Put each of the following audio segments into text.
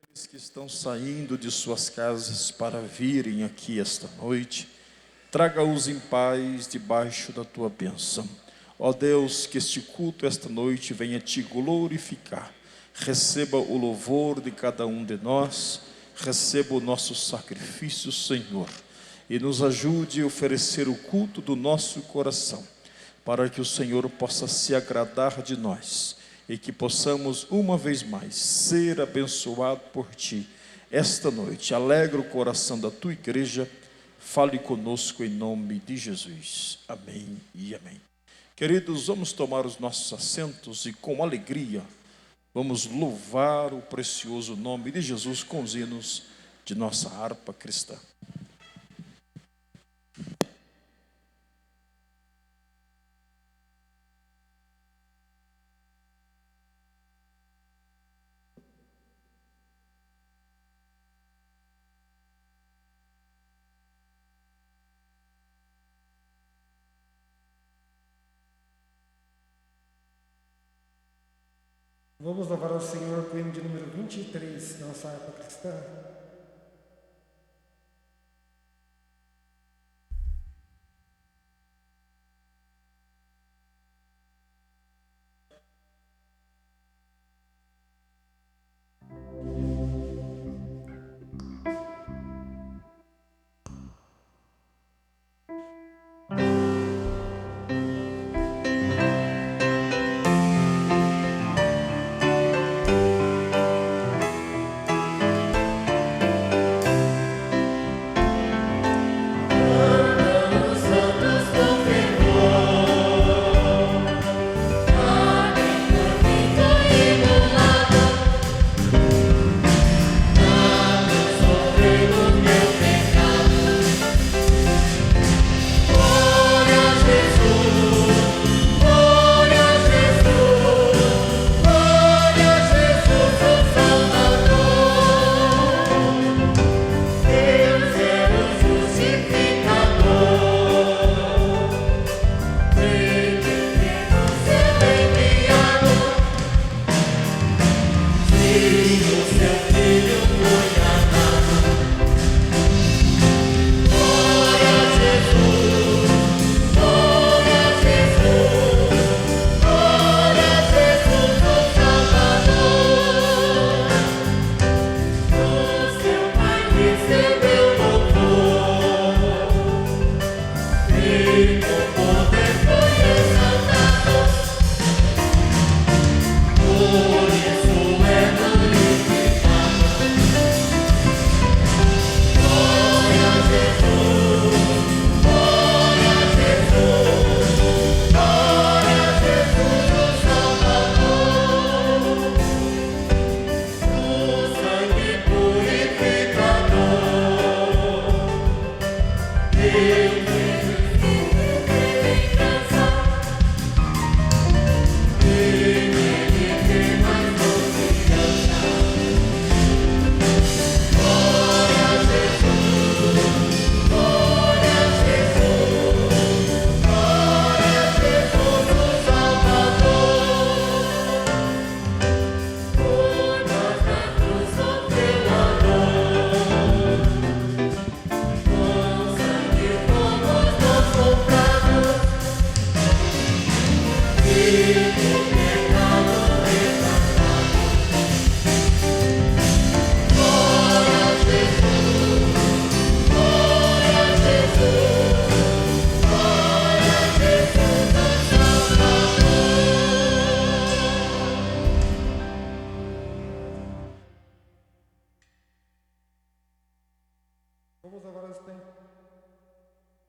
Aqueles que estão saindo de suas casas para virem aqui esta noite, traga-os em paz debaixo da tua bênção. Ó Deus, que este culto esta noite venha te glorificar. Receba o louvor de cada um de nós, receba o nosso sacrifício, Senhor, e nos ajude a oferecer o culto do nosso coração, para que o Senhor possa se agradar de nós e que possamos uma vez mais ser abençoado por Ti esta noite. Alegra o coração da Tua igreja, fale conosco em nome de Jesus. Amém e amém. Queridos, vamos tomar os nossos assentos e com alegria vamos louvar o precioso nome de Jesus com os hinos de nossa harpa cristã. Vamos louvar ao Senhor com o hino de número 23, nossa harpa cristã.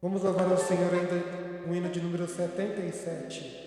Vamos louvar ao Senhor ainda o hino de número 77.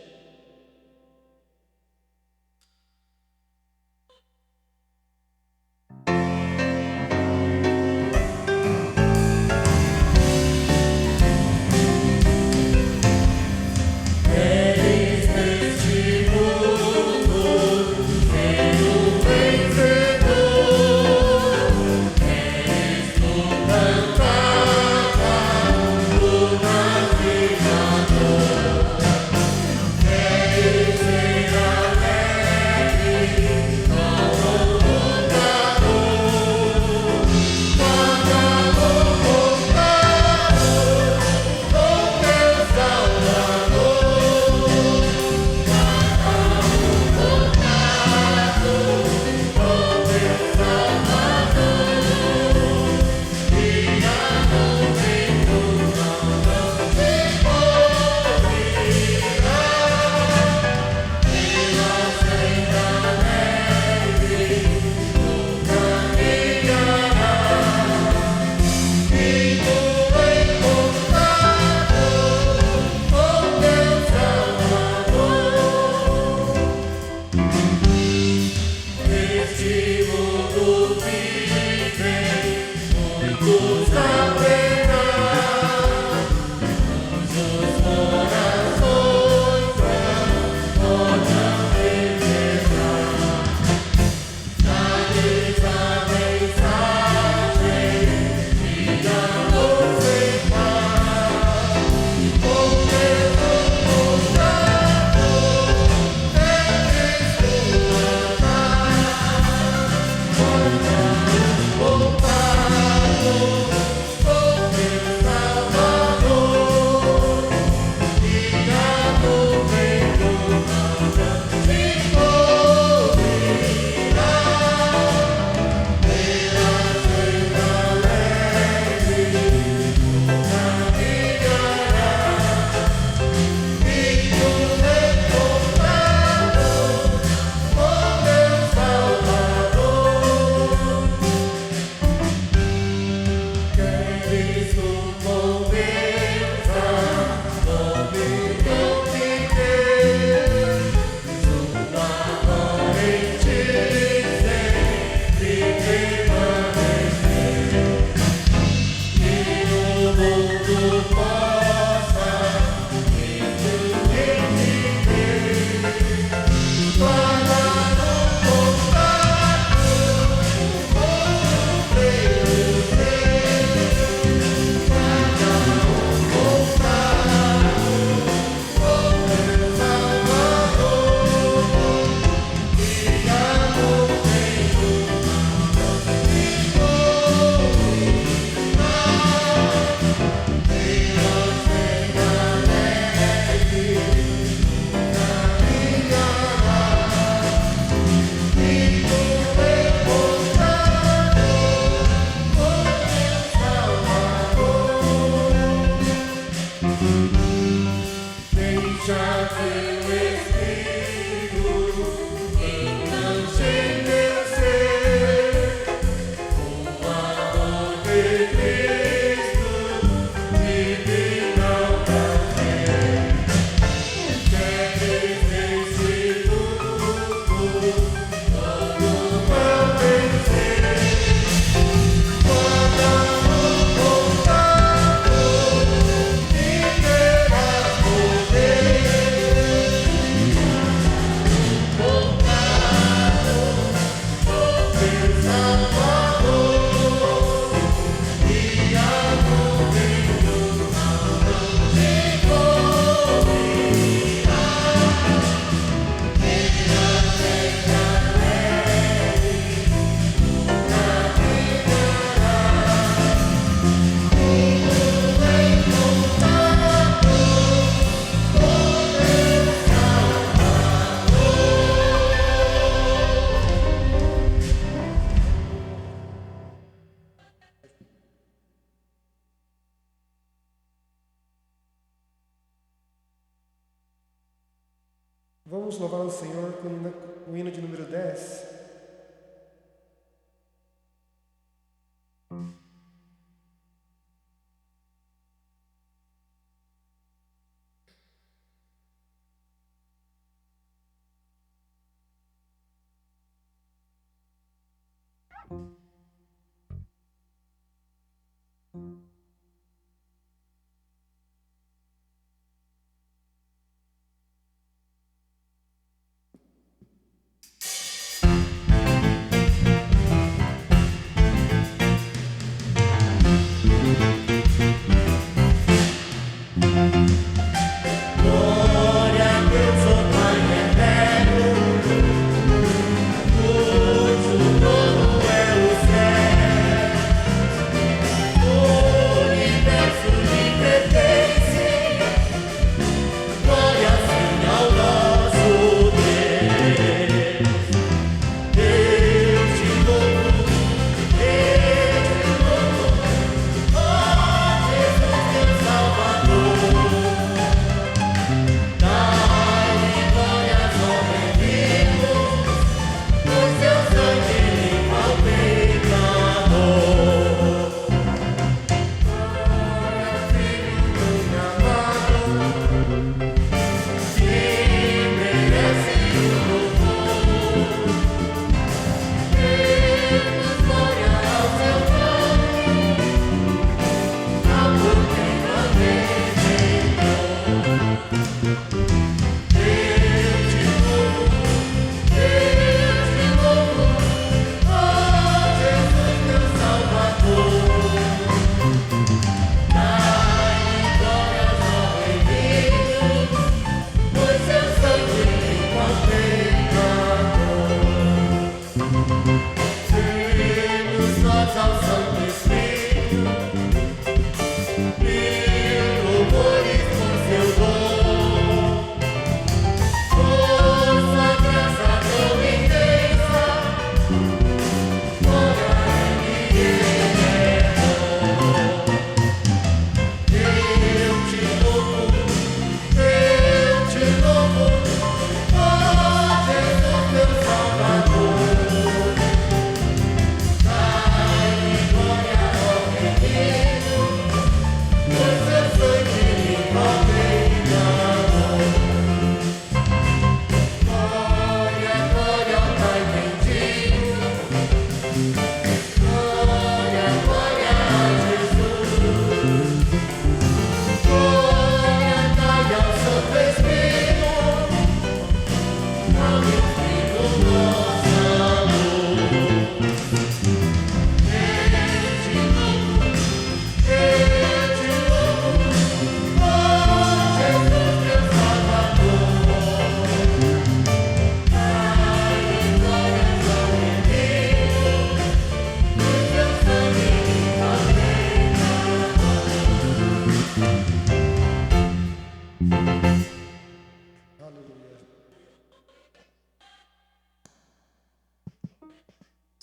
Vamos louvar o Senhor com o hino de número 10.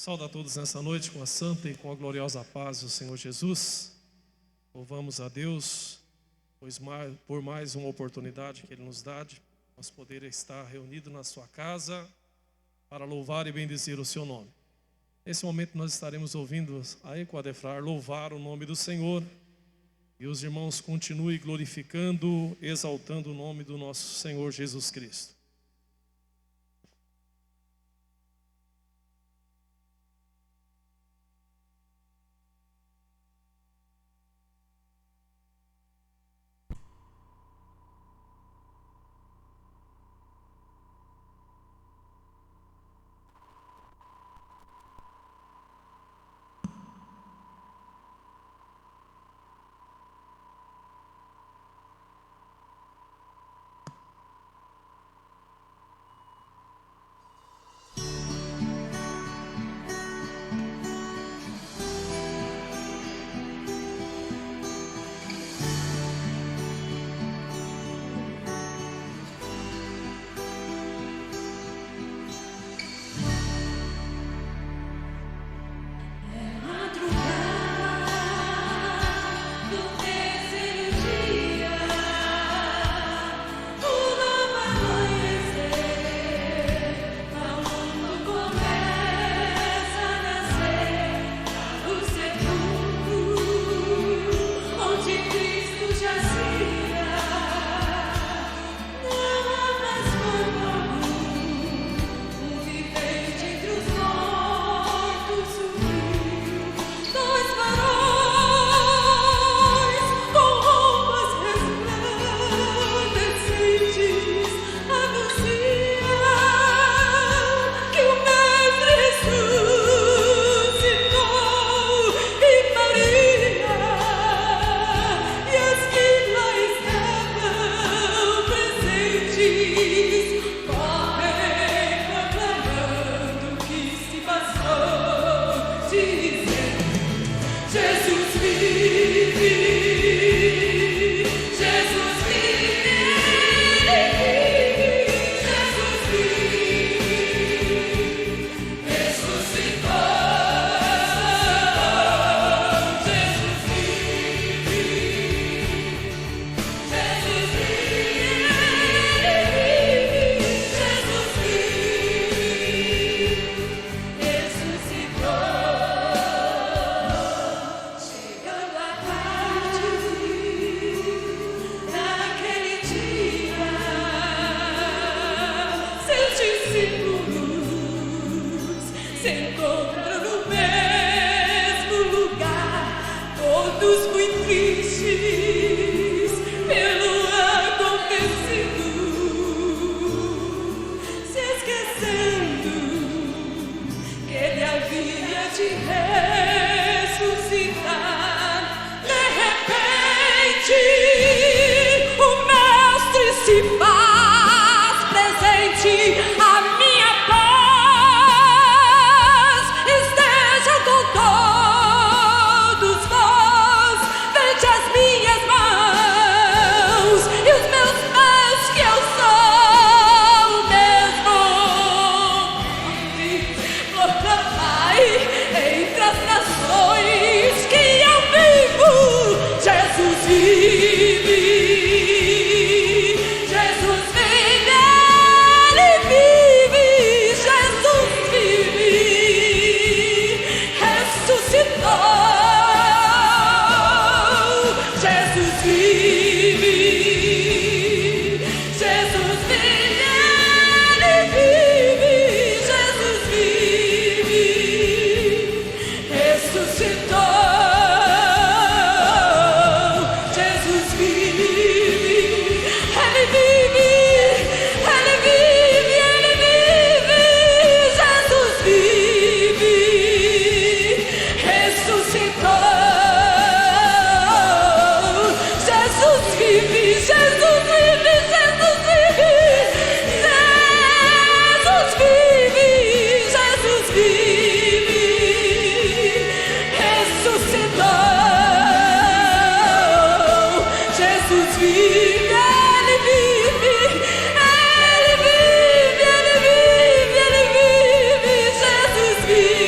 Saúdo a todos nessa noite com a santa e com a gloriosa paz do Senhor Jesus. Louvamos a Deus, por mais uma oportunidade que Ele nos dá de nós poder estar reunidos na sua casa para louvar e bendizer o seu nome. Nesse momento nós estaremos ouvindo a Equadefrar louvar o nome do Senhor e os irmãos continuem glorificando, exaltando o nome do nosso Senhor Jesus Cristo. te ressuscitar. De repente, o Mestre se faz presente. A minha paz esteja com todos vós. Vede as minhas mãos e os meus pés, que eu sou o mesmo. Proclamai entre as nações que eu vivo. Jesus vive. Jesus vive, Ele vive. Jesus vive. Ressuscitou. Jesus vive. Jesus vive, Ele vive. Jesus vive. Ressuscitou. Jesus vive. Ele vive. Ele vive. Ele vive. Jesus vive. Ressuscitou. Jesus vive. Jesus vive. Jesus vive. Jesus vive. Jesus vive. Ressuscitou. Jesus vive. Ele vive. Ele vive. Ele vive. Ele vive. Jesus vive.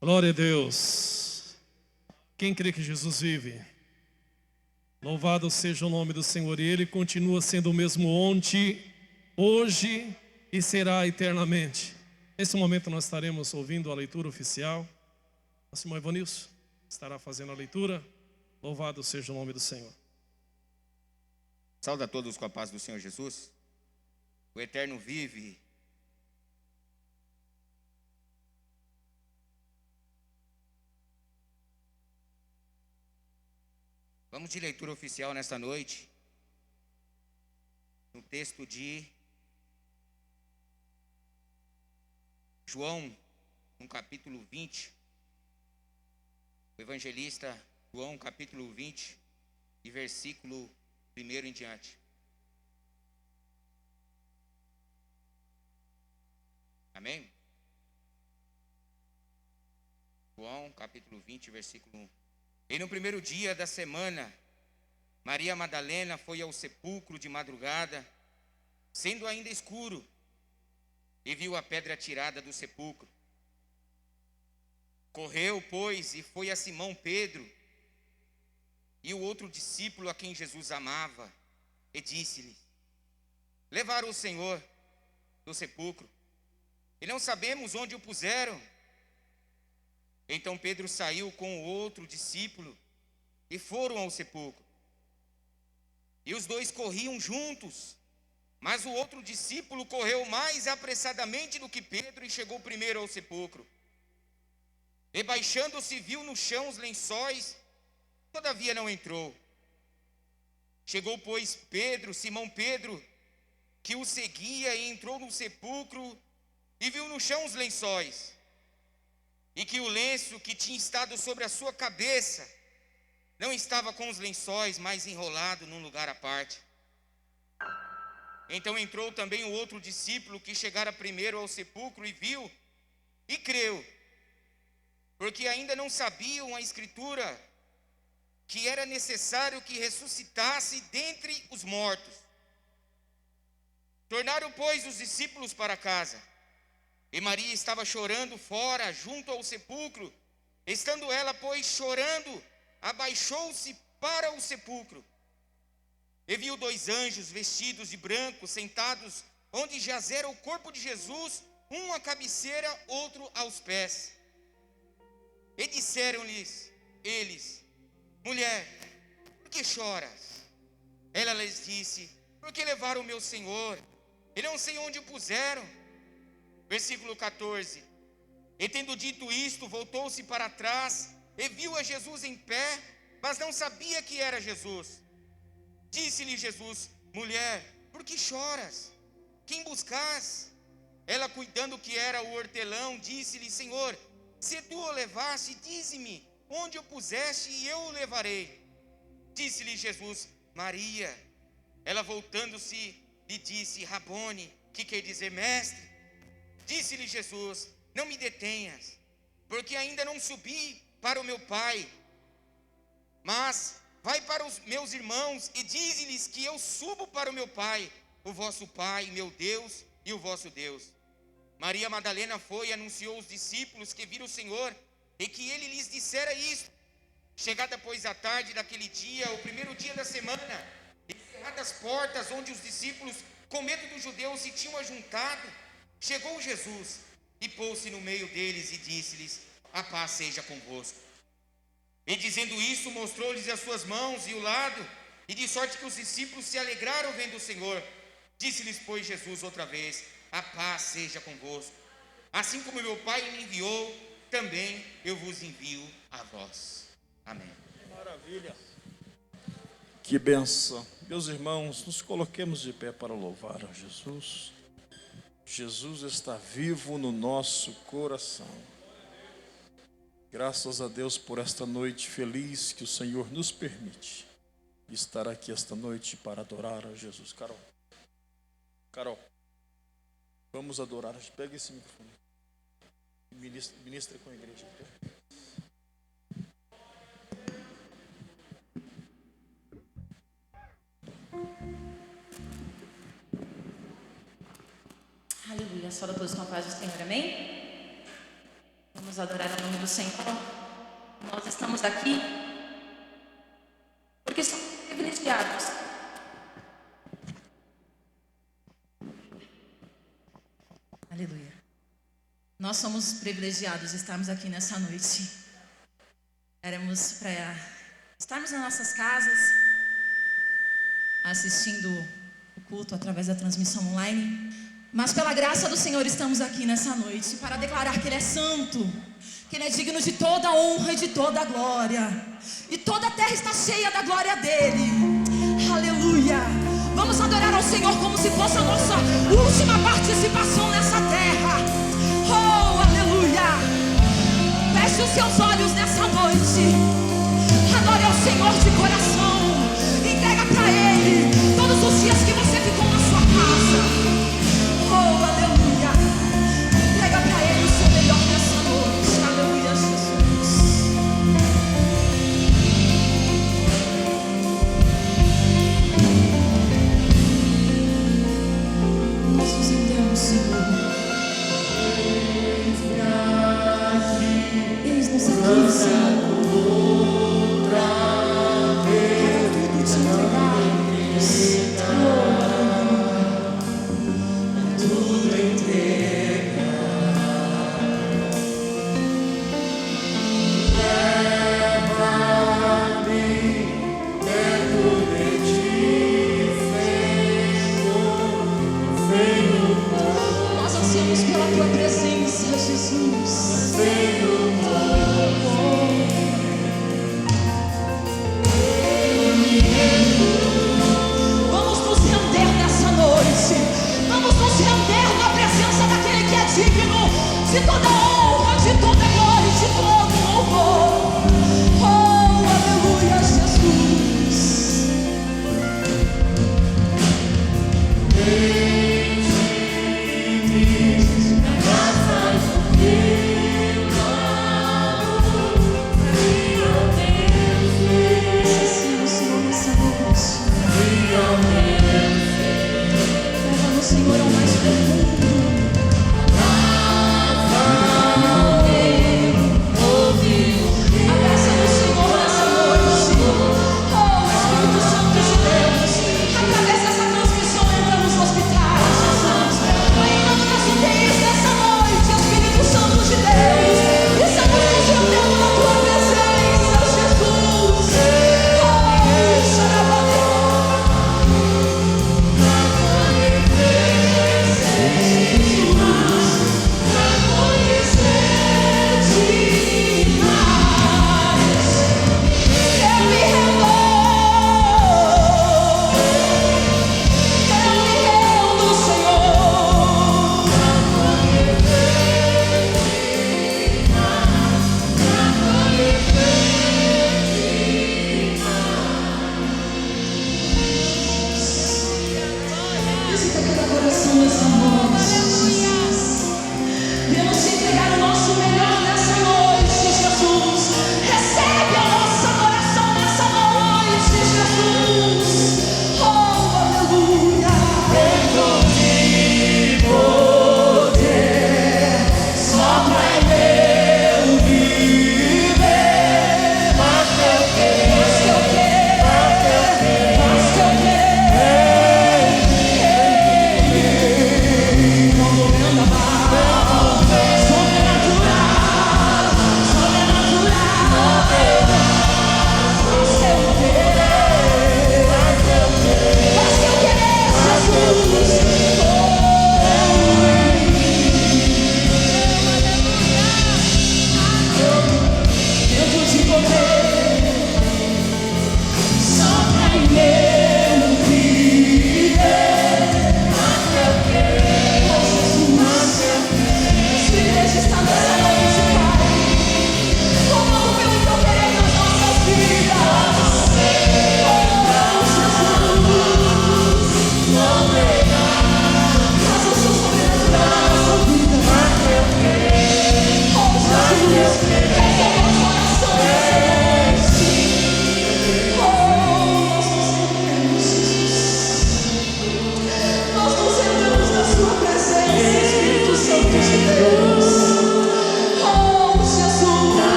Glória a Deus. Quem crê que Jesus vive? Louvado seja o nome do Senhor. E Ele continua sendo o mesmo ontem, hoje e será eternamente. Nesse momento nós estaremos ouvindo a leitura oficial. Nosso irmão Evanilson estará fazendo a leitura. Louvado seja o nome do Senhor. Saúde a todos com a paz do Senhor Jesus. O Eterno vive. Vamos de leitura oficial nesta noite. No texto de João, no capítulo 20. O evangelista João, capítulo 20, e versículo 1 em diante. Amém? João, capítulo 20, versículo 1. E no primeiro dia da semana, Maria Madalena foi ao sepulcro de madrugada, sendo ainda escuro, e viu a pedra tirada do sepulcro. Correu, pois, e foi a Simão Pedro e o outro discípulo a quem Jesus amava, e disse-lhe: levaram o Senhor do sepulcro, e não sabemos onde o puseram. Então Pedro saiu com o outro discípulo e foram ao sepulcro. E os dois corriam juntos, mas o outro discípulo correu mais apressadamente do que Pedro e chegou primeiro ao sepulcro. E baixando-se, viu no chão os lençóis, todavia não entrou. Chegou, pois, Simão Pedro, que o seguia, e entrou no sepulcro e viu no chão os lençóis, e que o lenço que tinha estado sobre a sua cabeça não estava com os lençóis, mas enrolado num lugar à parte. Então entrou também o outro discípulo que chegara primeiro ao sepulcro e viu e creu, porque ainda não sabiam a Escritura, que era necessário que ressuscitasse dentre os mortos. Tornaram, pois, os discípulos para casa. E Maria estava chorando fora, junto ao sepulcro. Estando ela, pois, chorando, abaixou-se para o sepulcro. E viu dois anjos vestidos de branco, sentados onde jazera o corpo de Jesus, um à cabeceira, outro aos pés. E disseram-lhes eles: mulher, por que choras? Ela lhes disse: Porque levaram o meu Senhor, e não sei onde o puseram. Versículo 14. E tendo dito isto, voltou-se para trás, e viu a Jesus em pé, mas não sabia que era Jesus. Disse-lhe Jesus: mulher, por que choras? Quem buscas? Ela, cuidando que era o hortelão, disse-lhe: Senhor, se tu o levaste, dize-me onde o puseste, e eu o levarei. Disse-lhe Jesus: Maria. Ela, voltando-se, lhe disse: Rabone, que quer dizer mestre. Disse-lhe Jesus: não me detenhas, porque ainda não subi para o meu Pai, mas vai para os meus irmãos e dize-lhes que eu subo para o meu Pai, o vosso Pai, meu Deus e o vosso Deus. Maria Madalena foi e anunciou aos discípulos que viram o Senhor e que ele lhes dissera isto. Chegada, pois, a tarde daquele dia, o primeiro dia da semana, e cerradas as portas onde os discípulos, com medo dos judeus, se tinham ajuntado, chegou Jesus e pôs-se no meio deles e disse-lhes: a paz seja convosco. E dizendo isso, mostrou-lhes as suas mãos e o lado, e de sorte que os discípulos se alegraram vendo o Senhor. Disse-lhes, pois, Jesus outra vez: a paz seja convosco. Assim como meu Pai me enviou, também eu vos envio a vós. Amém. Maravilha. Que benção. Meus irmãos, nos coloquemos de pé para louvar a Jesus. Jesus está vivo no nosso coração. Graças a Deus por esta noite feliz que o Senhor nos permite estar aqui esta noite para adorar a Jesus. Carol, vamos adorar. Pega esse microfone. Ministra com a igreja. Aleluia, sauda a todos com a paz do Senhor, amém? Vamos adorar o nome do Senhor. Nós estamos aqui porque somos privilegiados. Aleluia. Nós somos privilegiados de estarmos aqui nessa noite. Éramos para estarmos nas nossas casas, assistindo o culto através da transmissão online. Mas pela graça do Senhor estamos aqui nessa noite para declarar que Ele é santo, que Ele é digno de toda a honra e de toda a glória. E toda a terra está cheia da glória dEle. Aleluia. Vamos adorar ao Senhor como se fosse a nossa última participação nessa terra. Oh, aleluia. Feche os seus olhos nessa noite. Adore ao Senhor de coração. Entrega para Ele todos os dias que você ficou na sua casa. Oh, aleluia. Entrega para Ele o seu melhor nessa noite. Aleluia, Jesus. Nós nos rendemos, Senhor. Eis-nos aqui, Senhor. Quero tudo te entregar. Pela tua presença, Jesus. Vamos nos render nessa noite. Vamos nos render na presença daquele que é digno de toda honra, de toda glória e de todo louvor. Oh, aleluia, Jesus. Senhor, é o mais profundo.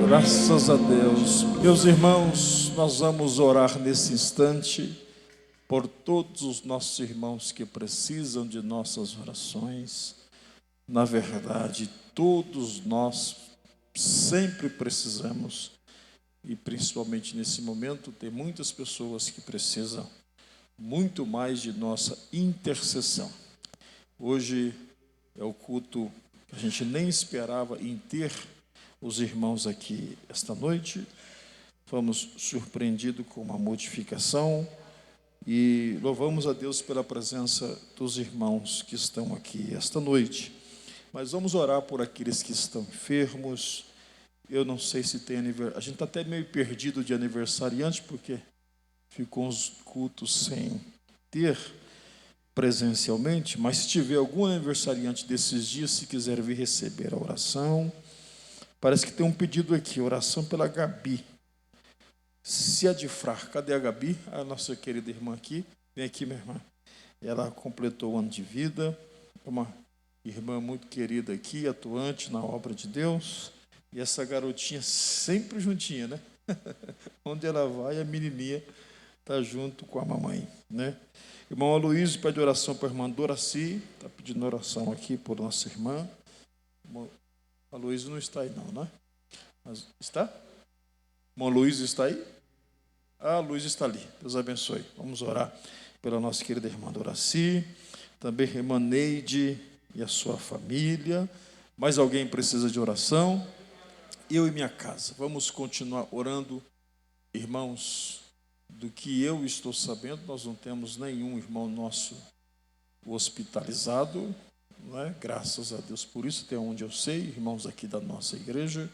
Graças a Deus. Meus irmãos, nós vamos orar nesse instante por todos os nossos irmãos que precisam de nossas orações. Na verdade, todos nós sempre precisamos, e principalmente nesse momento, tem muitas pessoas que precisam muito mais de nossa intercessão. Hoje é o culto que a gente nem esperava em ter os irmãos aqui esta noite. Fomos surpreendidos com uma modificação e louvamos a Deus pela presença dos irmãos que estão aqui esta noite. Mas vamos orar por aqueles que estão enfermos. Eu não sei se tem aniversário. A gente está até meio perdido de aniversariante, porque ficou uns cultos sem ter presencialmente. Mas se tiver algum aniversariante desses dias, se quiser vir receber a oração. Parece que tem um pedido aqui, oração pela Gabi. Se adifrar, cadê a Gabi? A nossa querida irmã aqui. Vem aqui, minha irmã. Ela completou o ano de vida. Uma irmã muito querida aqui, atuante na obra de Deus. E essa garotinha sempre juntinha, né? Onde ela vai, a menininha está junto com a mamãe, né? Irmão Aloysio pede oração para a irmã Doraci. Está pedindo oração aqui por nossa irmã. A Luísa não está aí não, né? Mas está? Irmão Luiz está aí? Ah, Luiz está ali. Deus abençoe. Vamos orar pela nossa querida irmã Doraci, também a irmã Neide e a sua família. Mais alguém precisa de oração? Eu e minha casa. Vamos continuar orando, irmãos. Do que eu estou sabendo, nós não temos nenhum irmão nosso hospitalizado. Não é? Graças a Deus por isso, até onde eu sei, irmãos aqui da nossa igreja,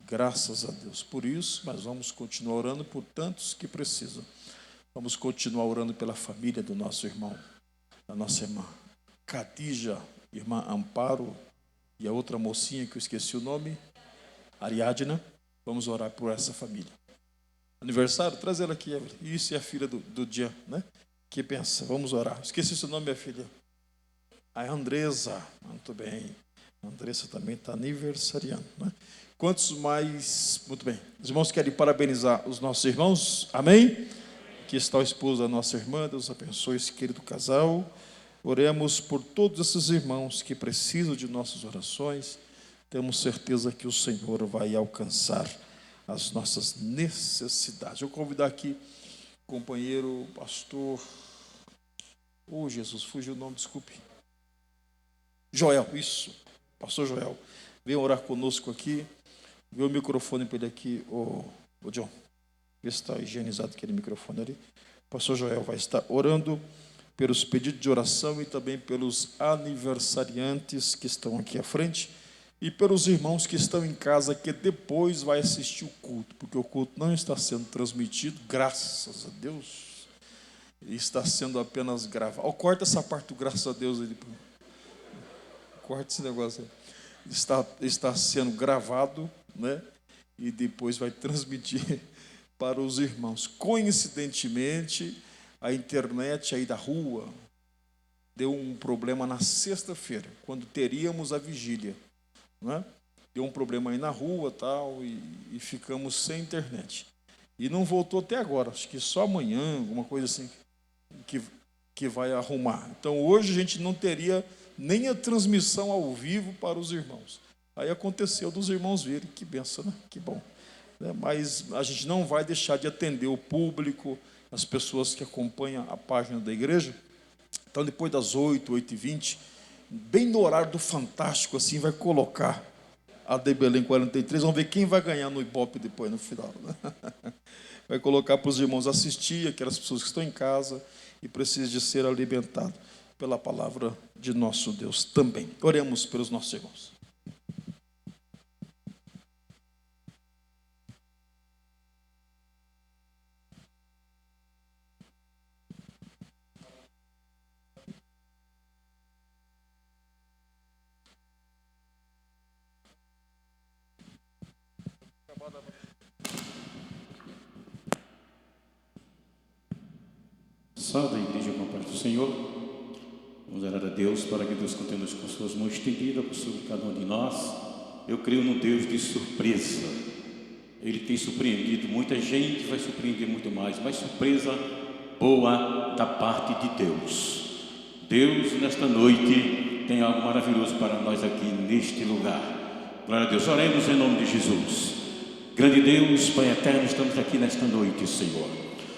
graças a Deus por isso, mas vamos continuar orando por tantos que precisam. Vamos continuar orando pela família do nosso irmão, da nossa irmã Khadija, irmã Amparo, e a outra mocinha que eu esqueci o nome, Ariadna. Vamos orar por essa família. Aniversário, traz ela aqui. Isso é a filha do dia, né? Que pensa, vamos orar. Esqueci seu nome, minha filha. A Andresa, muito bem. A Andressa também está aniversariando, né? Quantos mais? Muito bem. Os irmãos querem parabenizar os nossos irmãos? Amém? Aqui está o esposo da nossa irmã. Deus abençoe esse querido casal. Oremos por todos esses irmãos que precisam de nossas orações. Temos certeza que o Senhor vai alcançar as nossas necessidades. Eu vou convidar aqui o companheiro, pastor... Oh, Jesus, fugiu o nome, desculpe. Joel, isso, pastor Joel, vem orar conosco aqui. Vê o microfone para ele aqui, ô John, vê se está higienizado aquele microfone ali. Pastor Joel vai estar orando pelos pedidos de oração e também pelos aniversariantes que estão aqui à frente e pelos irmãos que estão em casa, que depois vai assistir o culto, porque o culto não está sendo transmitido, graças a Deus, está sendo apenas gravado. Corta essa parte do graças a Deus aí. Corta esse negócio aí. Está sendo gravado, né? E depois vai transmitir para os irmãos. Coincidentemente, a internet aí da rua deu um problema na sexta-feira, quando teríamos a vigília, né? Deu um problema aí na rua tal, e ficamos sem internet. E não voltou até agora, acho que só amanhã, alguma coisa assim, que vai arrumar. Então, hoje a gente não teria nem a transmissão ao vivo para os irmãos. Aí aconteceu dos irmãos verem, que benção, né? Que bom. Mas a gente não vai deixar de atender o público, as pessoas que acompanham a página da igreja. Então, depois das 8h20, bem no horário do Fantástico, assim, vai colocar a de Belém 43, vamos ver quem vai ganhar no Ibope depois, no final, né? Vai colocar para os irmãos assistir, aquelas pessoas que estão em casa e precisam de ser alimentados pela palavra de nosso Deus também. Oremos pelos nossos irmãos. Salve a igreja com a paz do Senhor. Vamos orar a Deus para que Deus continue com suas mãos estendidas sobre cada um de nós. Eu creio no Deus de surpresa. Ele tem surpreendido muita gente, vai surpreender muito mais, mas surpresa boa da parte de Deus. Deus, nesta noite, tem algo maravilhoso para nós aqui neste lugar. Glória a Deus. Oremos em nome de Jesus. Grande Deus, Pai eterno, estamos aqui nesta noite, Senhor,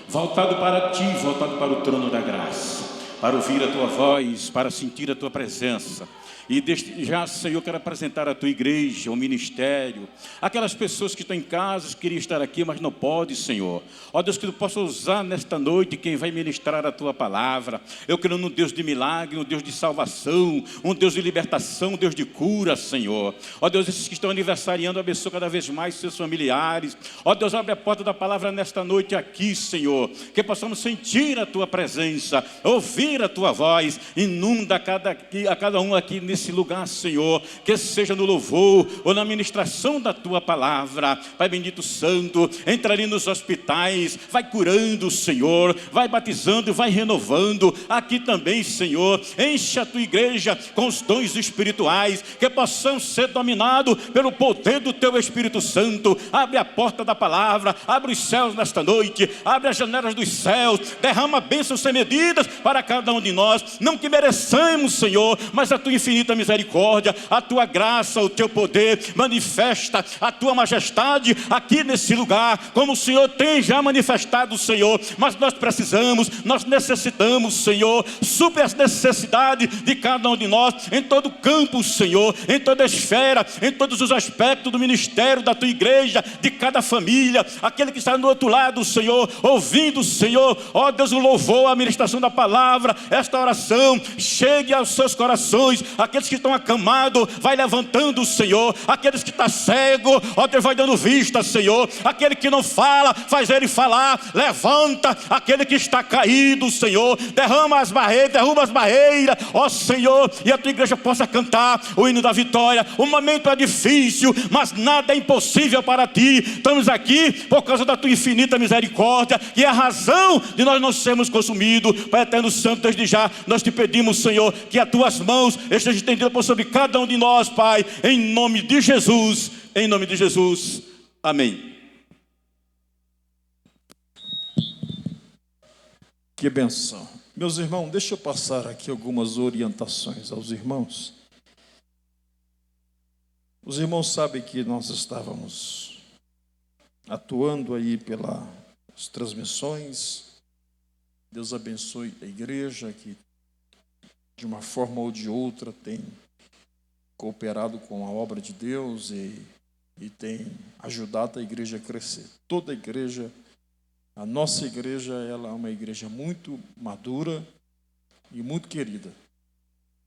voltado para Ti, voltado para o trono da graça, para ouvir a Tua voz, para sentir a Tua presença. E desde já, Senhor, quero apresentar a Tua igreja, o ministério, aquelas pessoas que estão em casa, que queriam estar aqui, mas não podem, Senhor. Ó Deus, que Tu possa usar nesta noite quem vai ministrar a Tua palavra. Eu creio num Deus de milagre, um Deus de salvação, um Deus de libertação, um Deus de cura, Senhor. Ó Deus, esses que estão aniversariando, abençoa cada vez mais seus familiares. Ó Deus, abre a porta da palavra nesta noite aqui, Senhor, que possamos sentir a Tua presença, ouvir a Tua voz. Inunda a cada um aqui nesse lugar, Senhor, que seja no louvor ou na ministração da Tua palavra. Pai bendito santo, entra ali nos hospitais, vai curando, Senhor, vai batizando, vai renovando. Aqui também, Senhor, enche a Tua igreja com os dons espirituais, que possam ser dominados pelo poder do Teu Espírito Santo. Abre a porta da palavra, abre os céus nesta noite, abre as janelas dos céus, derrama bênçãos sem medidas para cada um de nós, não que mereçamos, Senhor, mas a Tua infinita misericórdia, a Tua graça, o Teu poder, manifesta a Tua majestade aqui nesse lugar, como o Senhor tem já manifestado, Senhor. Mas nós precisamos, nós necessitamos, Senhor, supre as necessidades de cada um de nós, em todo campo, Senhor, em toda esfera, em todos os aspectos do ministério da Tua igreja, de cada família, aquele que está do outro lado, Senhor, ouvindo, Senhor, ó Deus, o louvor, a ministração da palavra, esta oração chegue aos seus corações. Aqueles que estão acamados, vai levantando, Senhor. Aqueles que estão cegos, ó Deus, vai dando vista, Senhor. Aquele que não fala, faz ele falar. Levanta aquele que está caído, Senhor. Derrama as barreiras, ó Senhor, e a Tua igreja possa cantar o hino da vitória. O momento é difícil, mas nada é impossível para Ti. Estamos aqui por causa da Tua infinita misericórdia, que é a razão de nós não sermos consumidos. Pai eterno santo, desde já nós Te pedimos, Senhor, que as Tuas mãos estejam estendidas por sobre cada um de nós, Pai, em nome de Jesus, em nome de Jesus, amém. Que benção. Meus irmãos, deixa eu passar aqui algumas orientações aos irmãos. Os irmãos sabem que nós estávamos atuando aí pelas transmissões. Deus abençoe a igreja que, de uma forma ou de outra, tem cooperado com a obra de Deus e tem ajudado a igreja a crescer. Toda a igreja, a nossa igreja, ela é uma igreja muito madura e muito querida.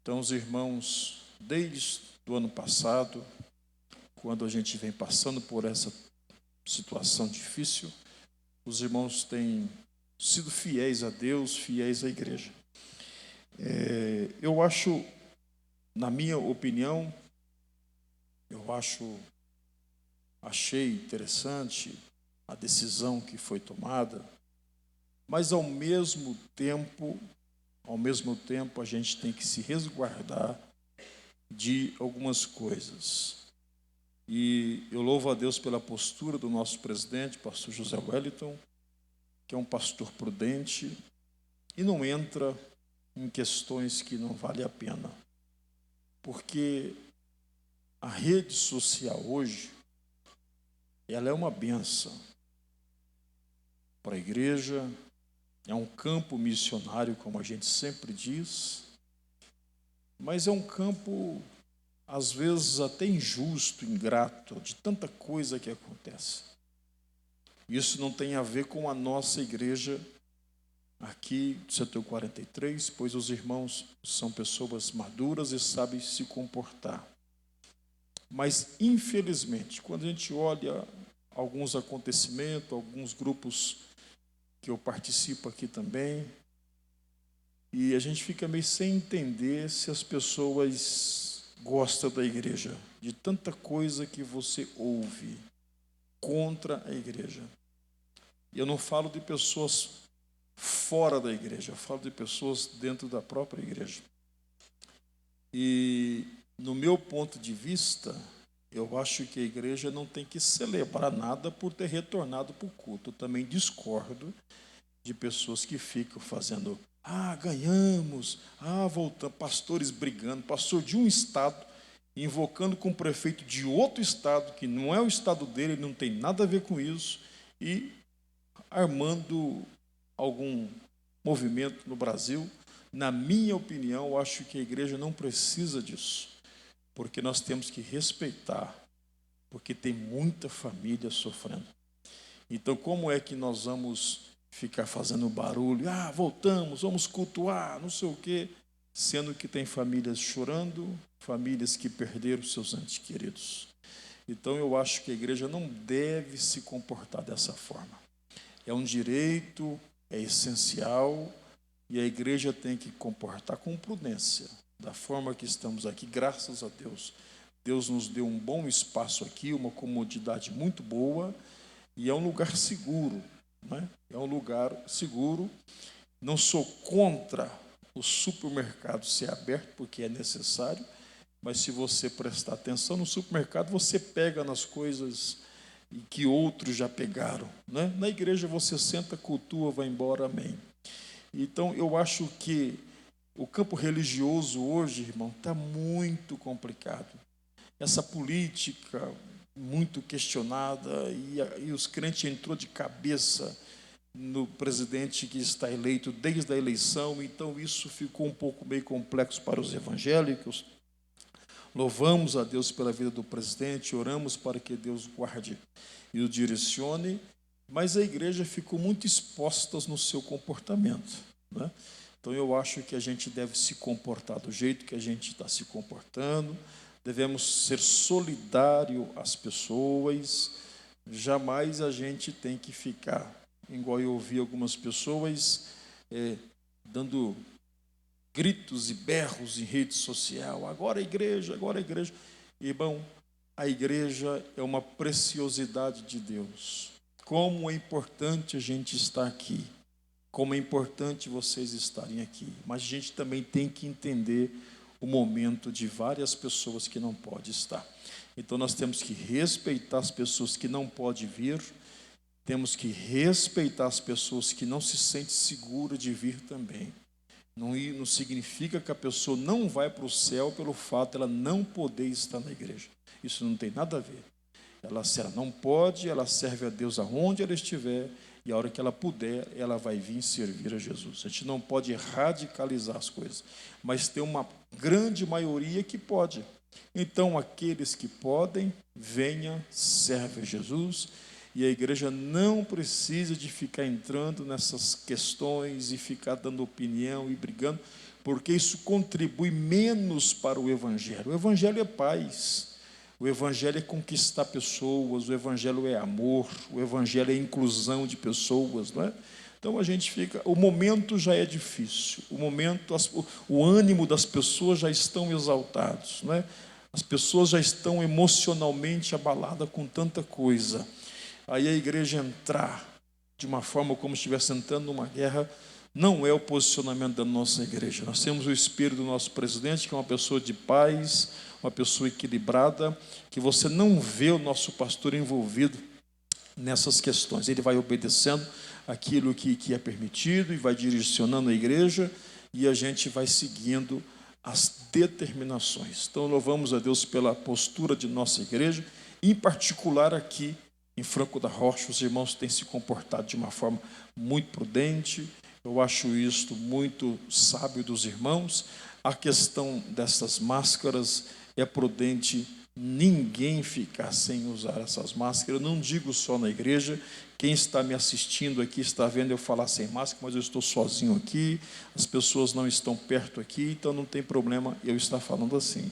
Então, os irmãos, desde o ano passado, quando a gente vem passando por essa situação difícil, os irmãos têm sido fiéis a Deus, fiéis à igreja. Eu acho, na minha opinião, achei interessante a decisão que foi tomada, mas ao mesmo tempo a gente tem que se resguardar de algumas coisas. E eu louvo a Deus pela postura do nosso presidente, pastor José Wellington, que é um pastor prudente e não entra em questões que não vale a pena. Porque a rede social hoje, ela é uma bênção para a igreja, é um campo missionário, como a gente sempre diz, mas é um campo, às vezes, até injusto, ingrato, de tanta coisa que acontece. Isso não tem a ver com a nossa igreja aqui do setor 43, pois os irmãos são pessoas maduras e sabem se comportar. Mas, infelizmente, quando a gente olha alguns acontecimentos, alguns grupos que eu participo aqui também, e a gente fica meio sem entender se as pessoas gostam da igreja, de tanta coisa que você ouve contra a igreja. E eu não falo de pessoas fora da igreja, eu falo de pessoas dentro da própria igreja. E, no meu ponto de vista, Eu acho que a igreja não tem que celebrar nada por ter retornado para o culto. Eu também discordo de pessoas que ficam fazendo, ganhamos, voltamos, pastores brigando, pastor de um estado, invocando com o prefeito de outro estado, que não é o estado dele, não tem nada a ver com isso, e armando algum movimento no Brasil. Na minha opinião, eu acho que a igreja não precisa disso, porque nós temos que respeitar, porque tem muita família sofrendo. Então, como é que nós vamos ficar fazendo barulho? Voltamos, vamos cultuar, não sei o quê, sendo que tem famílias chorando, famílias que perderam seus entes queridos. Então, eu acho que a igreja não deve se comportar dessa forma. É um direito, é essencial, e a igreja tem que comportar com prudência. Da forma que estamos aqui, graças a Deus. Deus nos deu um bom espaço aqui, uma comodidade muito boa, e é um lugar seguro, né? É um lugar seguro. Não sou contra o supermercado ser aberto, porque é necessário, mas se você prestar atenção no supermercado, você pega nas coisas que outros já pegaram, né? Na igreja você senta, cultua, vai embora, amém. Então eu acho que o campo religioso hoje, irmão, está muito complicado. Essa política muito questionada, e os crentes entrou de cabeça no presidente que está eleito desde a eleição, então isso ficou um pouco meio complexo para os evangélicos. Louvamos a Deus pela vida do presidente, oramos para que Deus guarde e o direcione, mas a igreja ficou muito exposta no seu comportamento, né? Então eu acho que a gente deve se comportar do jeito que a gente está se comportando, devemos ser solidário às pessoas, jamais a gente tem que ficar, igual eu ouvi algumas pessoas dando gritos e berros em rede social, agora a igreja, agora a igreja. Irmão, a igreja é uma preciosidade de Deus. Como é importante a gente estar aqui, como é importante vocês estarem aqui, mas a gente também tem que entender o momento de várias pessoas que não podem estar. Então nós temos que respeitar as pessoas que não podem vir, temos que respeitar as pessoas que não se sentem seguras de vir também. Não significa que a pessoa não vai para o céu pelo fato de ela não poder estar na igreja. Isso não tem nada a ver. Se ela não pode, ela serve a Deus aonde ela estiver, e a hora que ela puder, ela vai vir servir a Jesus. A gente não pode radicalizar as coisas, mas tem uma grande maioria que pode. Então, aqueles que podem, venha, serve a Jesus, e a igreja não precisa de ficar entrando nessas questões e ficar dando opinião e brigando, porque isso contribui menos para o evangelho. O evangelho é paz. O evangelho é conquistar pessoas, o evangelho é amor, o evangelho é inclusão de pessoas, não é? Então a gente fica, o momento já é difícil, o ânimo das pessoas já estão exaltados, não é? As pessoas já estão emocionalmente abaladas com tanta coisa. Aí a igreja entrar de uma forma como se estivesse entrando numa guerra, não é o posicionamento da nossa igreja. Nós temos o espírito do nosso presidente, que é uma pessoa de paz, uma pessoa equilibrada, que você não vê o nosso pastor envolvido nessas questões. Ele vai obedecendo aquilo que é permitido e vai direcionando a igreja, e a gente vai seguindo as determinações. Então louvamos a Deus pela postura de nossa igreja, em particular aqui em Franco da Rocha. Os irmãos têm se comportado de uma forma muito prudente. Eu acho isto muito sábio dos irmãos. A questão dessas máscaras, é prudente ninguém ficar sem usar essas máscaras. Eu não digo só na igreja. Quem está me assistindo aqui está vendo eu falar sem máscara, mas eu estou sozinho aqui, as pessoas não estão perto aqui, então não tem problema eu estar falando assim.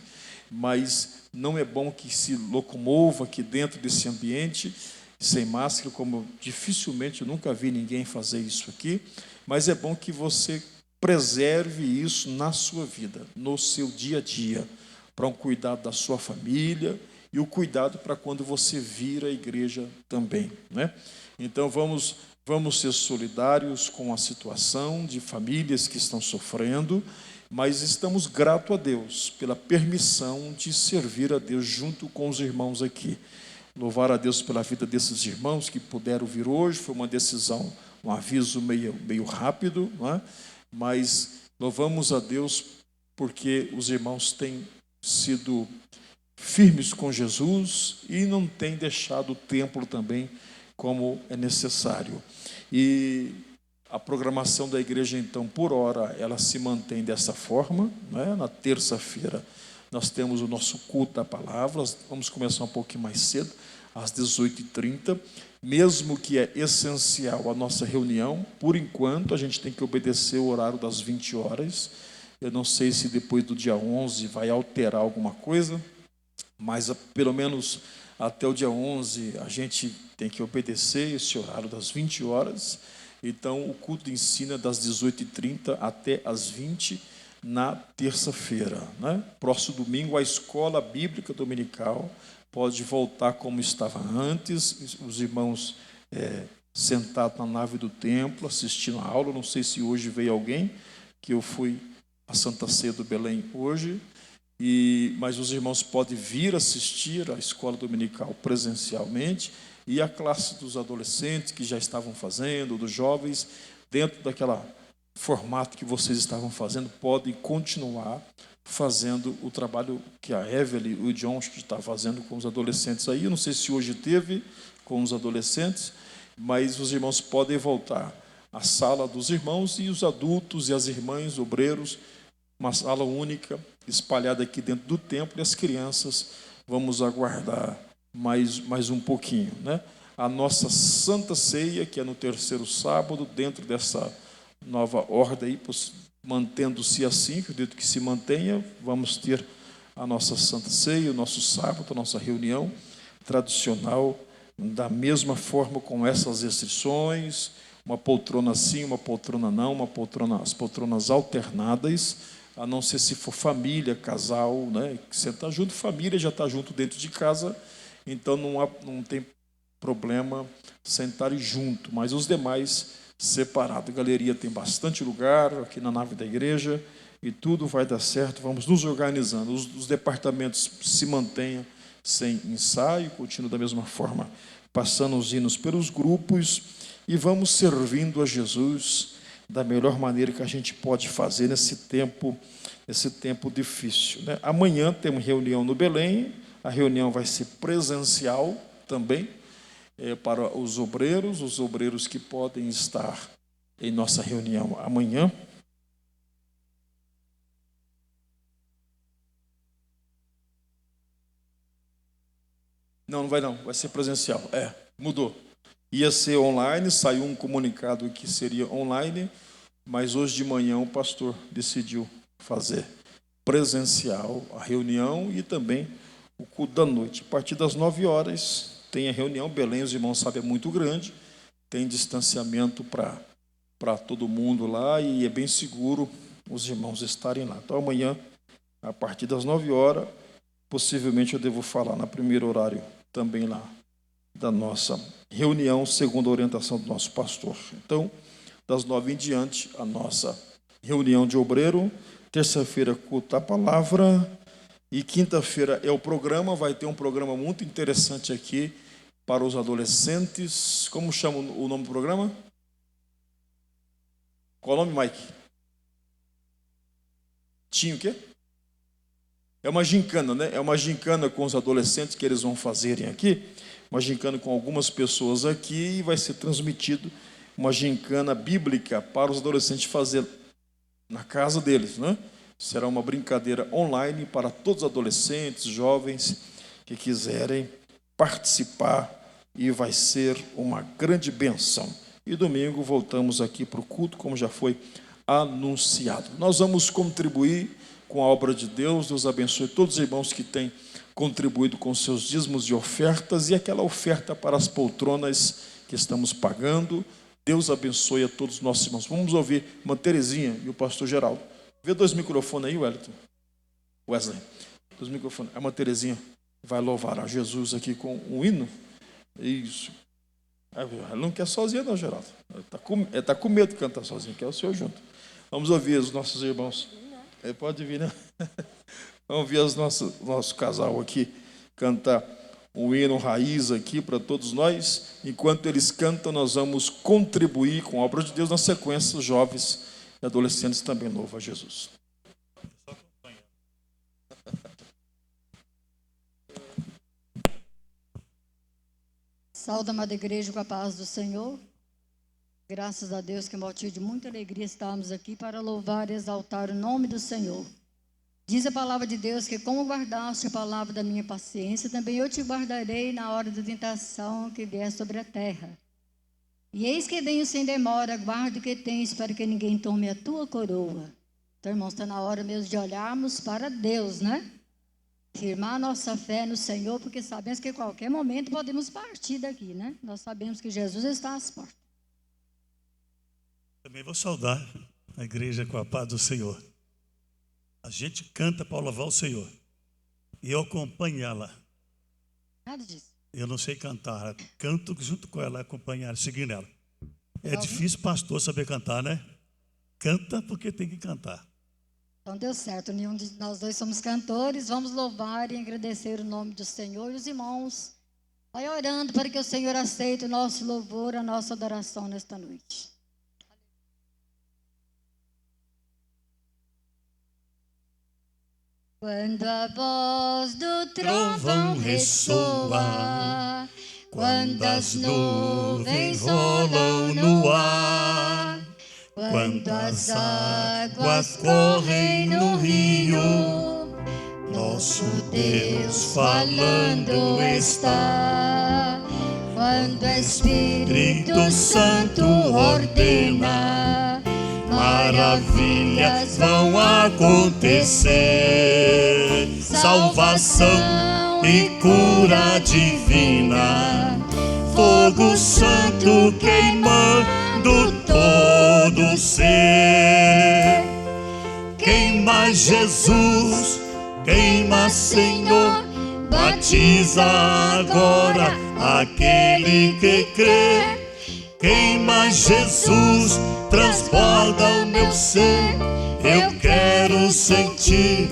Mas não é bom que se locomova aqui dentro desse ambiente sem máscara, como dificilmente eu nunca vi ninguém fazer isso aqui, mas é bom que você preserve isso na sua vida, no seu dia a dia, para um cuidado da sua família e o cuidado para quando você vir à igreja também, né? Então vamos Vamos ser solidários com a situação de famílias que estão sofrendo, mas estamos gratos a Deus pela permissão de servir a Deus junto com os irmãos aqui. Louvar a Deus pela vida desses irmãos que puderam vir hoje. Foi uma decisão, um aviso meio rápido, não é? Mas louvamos a Deus porque os irmãos têm sido firmes com Jesus e não têm deixado o templo também como é necessário. E a programação da igreja, então, por hora, ela se mantém dessa forma, né? Na terça-feira nós temos o nosso culto da palavra. Vamos começar um pouquinho mais cedo, às 18h30, mesmo que é essencial a nossa reunião. Por enquanto, a gente tem que obedecer o horário das 20 horas. Eu não sei se depois do dia 11 vai alterar alguma coisa, mas pelo menos até o dia 11 a gente tem que obedecer esse horário das 20 horas. Então, o culto de ensino é das 18h30 até as 20 na terça-feira, né? Próximo domingo, a escola bíblica dominical pode voltar como estava antes, os irmãos sentados na nave do templo, assistindo a aula. Não sei se hoje veio alguém, que eu fui à Santa Ceia do Belém hoje, mas os irmãos podem vir assistir à escola dominical presencialmente, e a classe dos adolescentes que já estavam fazendo, dos jovens, dentro daquele formato que vocês estavam fazendo, podem continuar fazendo o trabalho que a Evelyn e o John está fazendo com os adolescentes aí. Eu não sei se hoje teve com os adolescentes, mas os irmãos podem voltar à sala dos irmãos e os adultos e as irmãs, obreiros, uma sala única, espalhada aqui dentro do templo, e as crianças, vamos aguardar mais um pouquinho, né? A nossa Santa Ceia, que é no terceiro sábado, dentro dessa nova ordem aí, mantendo-se assim, acredito que se mantenha, vamos ter a nossa Santa Ceia, o nosso sábado, a nossa reunião tradicional, da mesma forma, com essas restrições, uma poltrona sim, uma poltrona não, as poltronas alternadas, a não ser se for família, casal, né, que senta junto. Família já está junto dentro de casa, então não tem problema sentarem junto, mas os demais separado. A galeria tem bastante lugar aqui na nave da igreja e tudo vai dar certo. Vamos nos organizando. Os departamentos se mantenham sem ensaio, continuam da mesma forma, passando os hinos pelos grupos, e vamos servindo a Jesus da melhor maneira que a gente pode fazer nesse tempo difícil, né? Amanhã temos reunião no Belém. A reunião vai ser presencial também, para os obreiros que podem estar em nossa reunião amanhã. Não vai não, vai ser presencial. Mudou. Ia ser online, saiu um comunicado que seria online, mas hoje de manhã o pastor decidiu fazer presencial a reunião e também o culto da noite. A partir das 9 horas tem a reunião. Belém, os irmãos sabem, é muito grande, tem distanciamento para todo mundo lá e é bem seguro os irmãos estarem lá. Então amanhã, a partir das 9 horas, possivelmente eu devo falar no primeiro horário também lá da nossa reunião, segundo a orientação do nosso pastor. Então, das 9 em diante, a nossa reunião de obreiro. Terça-feira, culto da palavra. E quinta-feira é o programa. Vai ter um programa muito interessante aqui para os adolescentes. Como chama o nome do programa? Qual o nome, Mike? Tinha o quê? É uma gincana, né? É uma gincana com os adolescentes que eles vão fazerem aqui. Uma gincana com algumas pessoas aqui, e vai ser transmitido uma gincana bíblica para os adolescentes fazer na casa deles, né? Será uma brincadeira online para todos os adolescentes, jovens que quiserem participar, e vai ser uma grande bênção. E domingo voltamos aqui para o culto, como já foi anunciado. Nós vamos contribuir com a obra de Deus. Deus abençoe todos os irmãos que têm contribuído com seus dízimos e ofertas, e aquela oferta para as poltronas que estamos pagando. Deus abençoe a todos os nossos irmãos. Vamos ouvir irmã Terezinha e o pastor Geraldo. Vê 2 microfones aí, Wesley. 2 microfones. A irmã Terezinha vai louvar a Jesus aqui com um hino. Isso. Ele não quer sozinho não, Geraldo. Ele tá com medo de cantar sozinho, quer o senhor junto. Vamos ouvir os nossos irmãos. Ele pode vir, né? Vamos ouvir nosso casal aqui cantar um hino raiz aqui para todos nós. Enquanto eles cantam, nós vamos contribuir com a obra de Deus na sequência, os jovens e adolescentes também louvam a Jesus. Saúde, amada igreja, com a paz do Senhor. Graças a Deus, que é motivo de muita alegria estarmos aqui para louvar e exaltar o nome do Senhor. Diz a palavra de Deus que como guardaste a palavra da minha paciência, também eu te guardarei na hora da tentação que vier sobre a terra. E eis que venho sem demora, guarda o que tens para que ninguém tome a tua coroa. Então, irmãos, está na hora mesmo de olharmos para Deus, né? Firmar nossa fé no Senhor, porque sabemos que a qualquer momento podemos partir daqui, né? Nós sabemos que Jesus está às portas. Também vou saudar a igreja com a paz do Senhor. A gente canta para louvar o Senhor. E eu acompanho ela. Nada disso. Eu não sei cantar, canto junto com ela, acompanhar, seguindo ela. É Então, difícil pastor saber cantar, né? Canta porque tem que cantar. Então deu certo, nenhum de nós dois somos cantores. Vamos louvar e agradecer o nome do Senhor. E os irmãos, vai orando para que o Senhor aceite o nosso louvor, a nossa adoração nesta noite. Quando a voz do trovão ressoa, quando as nuvens rolam no ar, quando as águas correm no rio, nosso Deus falando está. Quando o Espírito Santo ordena, maravilhas vão acontecer. Salvação e cura divina, fogo santo queimando todo ser. Queima Jesus, queima Senhor, batiza agora aquele que crê. Queima Jesus, transborda o meu ser. Eu quero sentir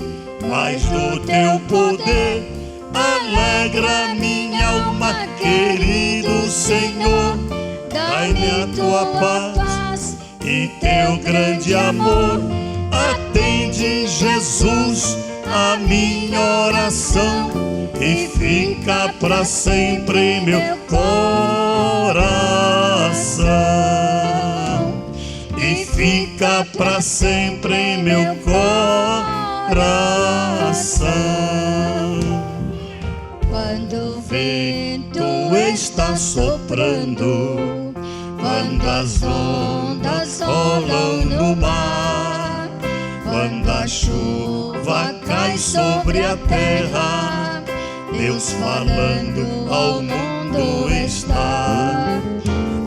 mais do teu poder. Alegra minha alma, querido Senhor. Dai-me a tua paz e teu grande amor. Atende, Jesus, a minha oração e fica para sempre em meu coração. E fica para sempre em meu coração. Quando o vento está soprando, quando as ondas rolam no mar, quando a chuva cai sobre a terra, Deus falando ao mundo está.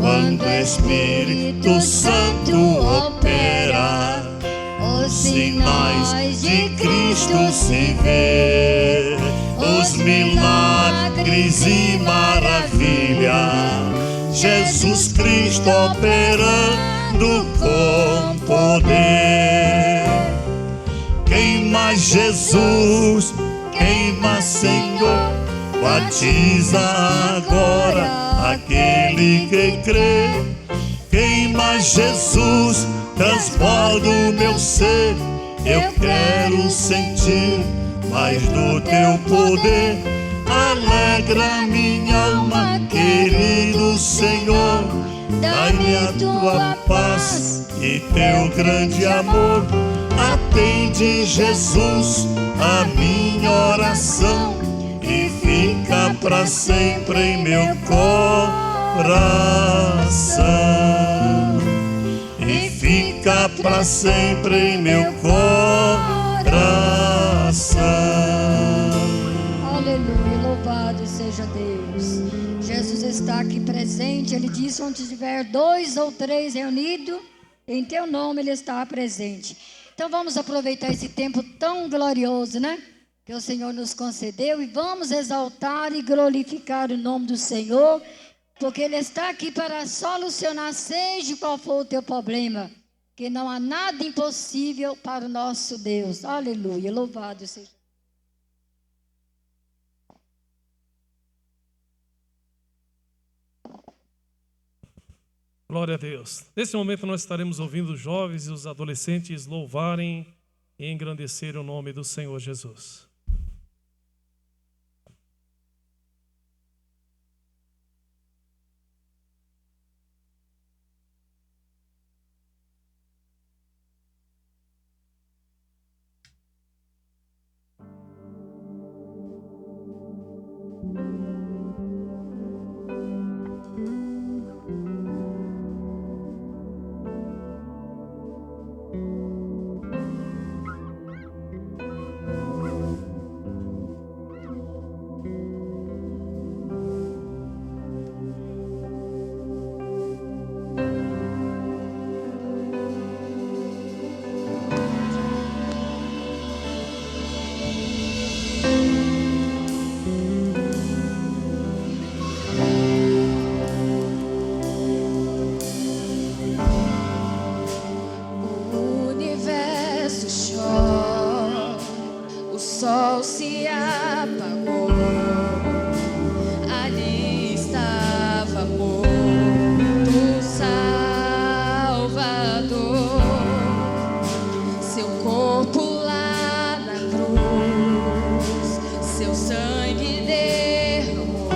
Quando o Espírito Santo opera, os sinais de Cristo se vê, os milagres e maravilhas, Jesus Cristo operando com poder. Queima Jesus, queima Senhor, batiza agora aquele que crê. Queima Jesus, transborda o meu ser. Eu quero sentir mais do teu poder. Alegra minha alma, querido Senhor. Dai-me a tua paz e teu grande amor. Atende, Jesus, a minha oração e fica para sempre em meu coração. E fica para sempre em meu coração. Aleluia, louvado seja Deus. Jesus está aqui presente. Ele disse: onde tiver 2 ou 3 reunidos, em teu nome Ele está presente. Então vamos aproveitar esse tempo tão glorioso, né? Que o Senhor nos concedeu, e vamos exaltar e glorificar o nome do Senhor, porque Ele está aqui para solucionar, seja qual for o teu problema, que não há nada impossível para o nosso Deus. Aleluia, louvado seja. Glória a Deus. Nesse momento nós estaremos ouvindo os jovens e os adolescentes louvarem e engrandecerem o nome do Senhor Jesus. O universo chora, o sol se apagou. Ali estava morto o Salvador, seu corpo lá na cruz, seu sangue derramou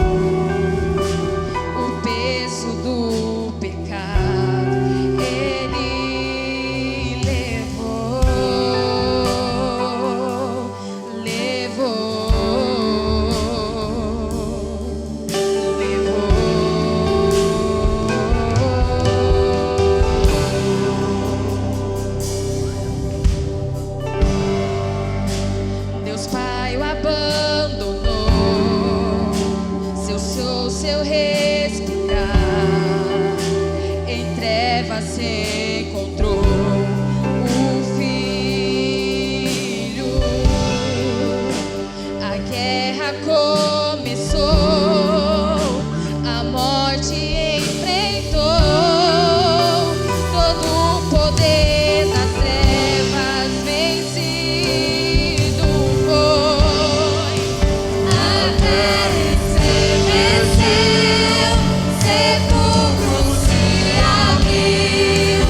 o peso do pecado. Ele levou, Deus Pai o abandonou, seu respirar, em trevas se encontrou o Filho. A guerra começou, a morte enfrentou, todo o poder das trevas vencido foi. A terra estremeceu, sepulcro se abriu,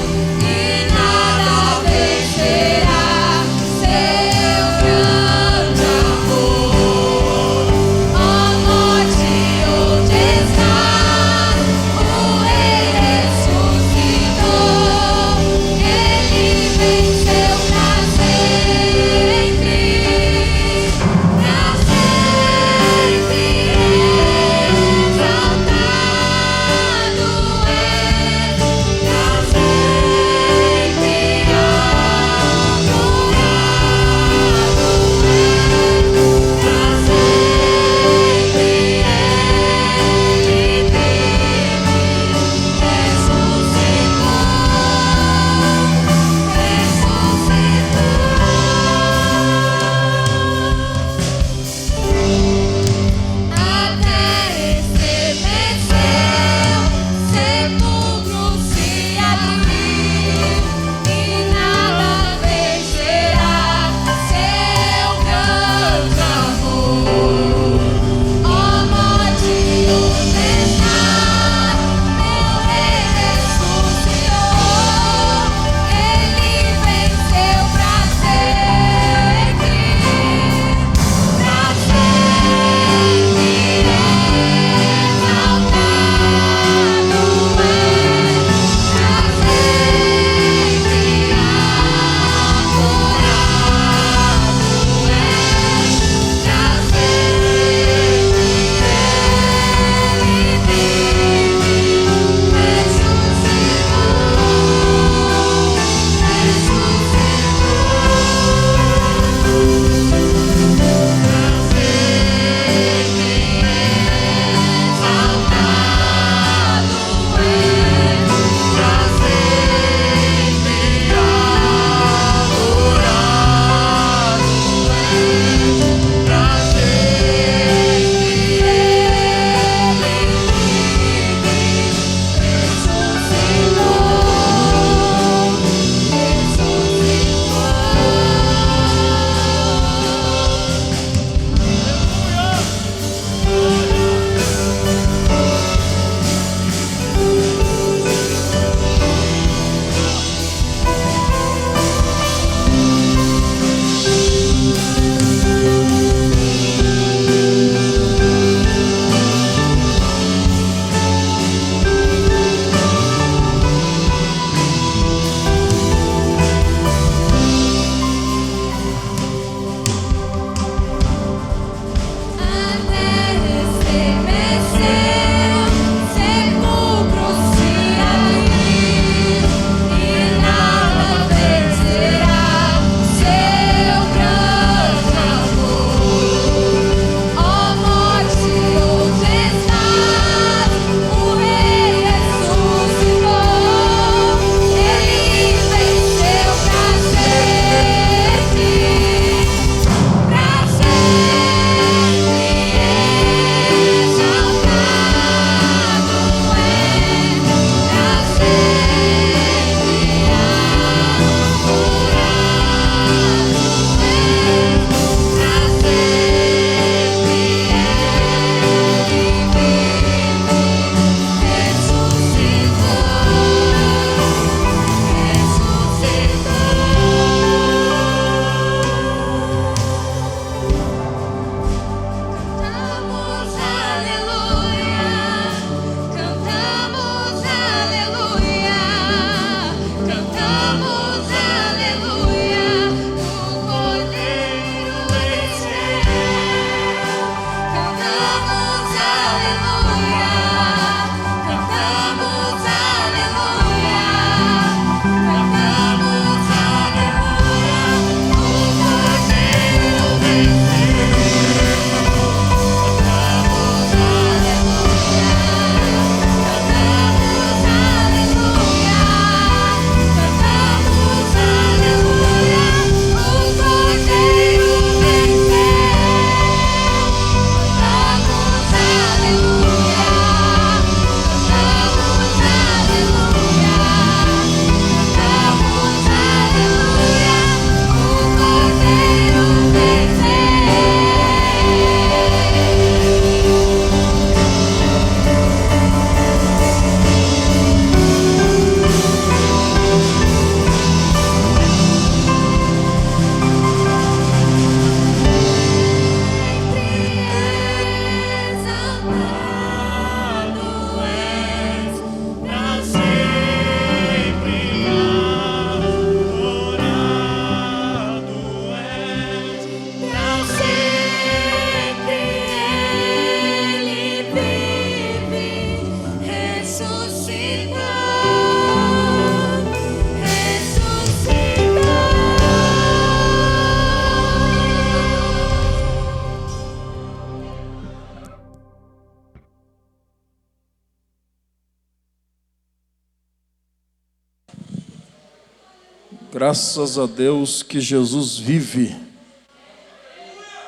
Graças a Deus que Jesus vive.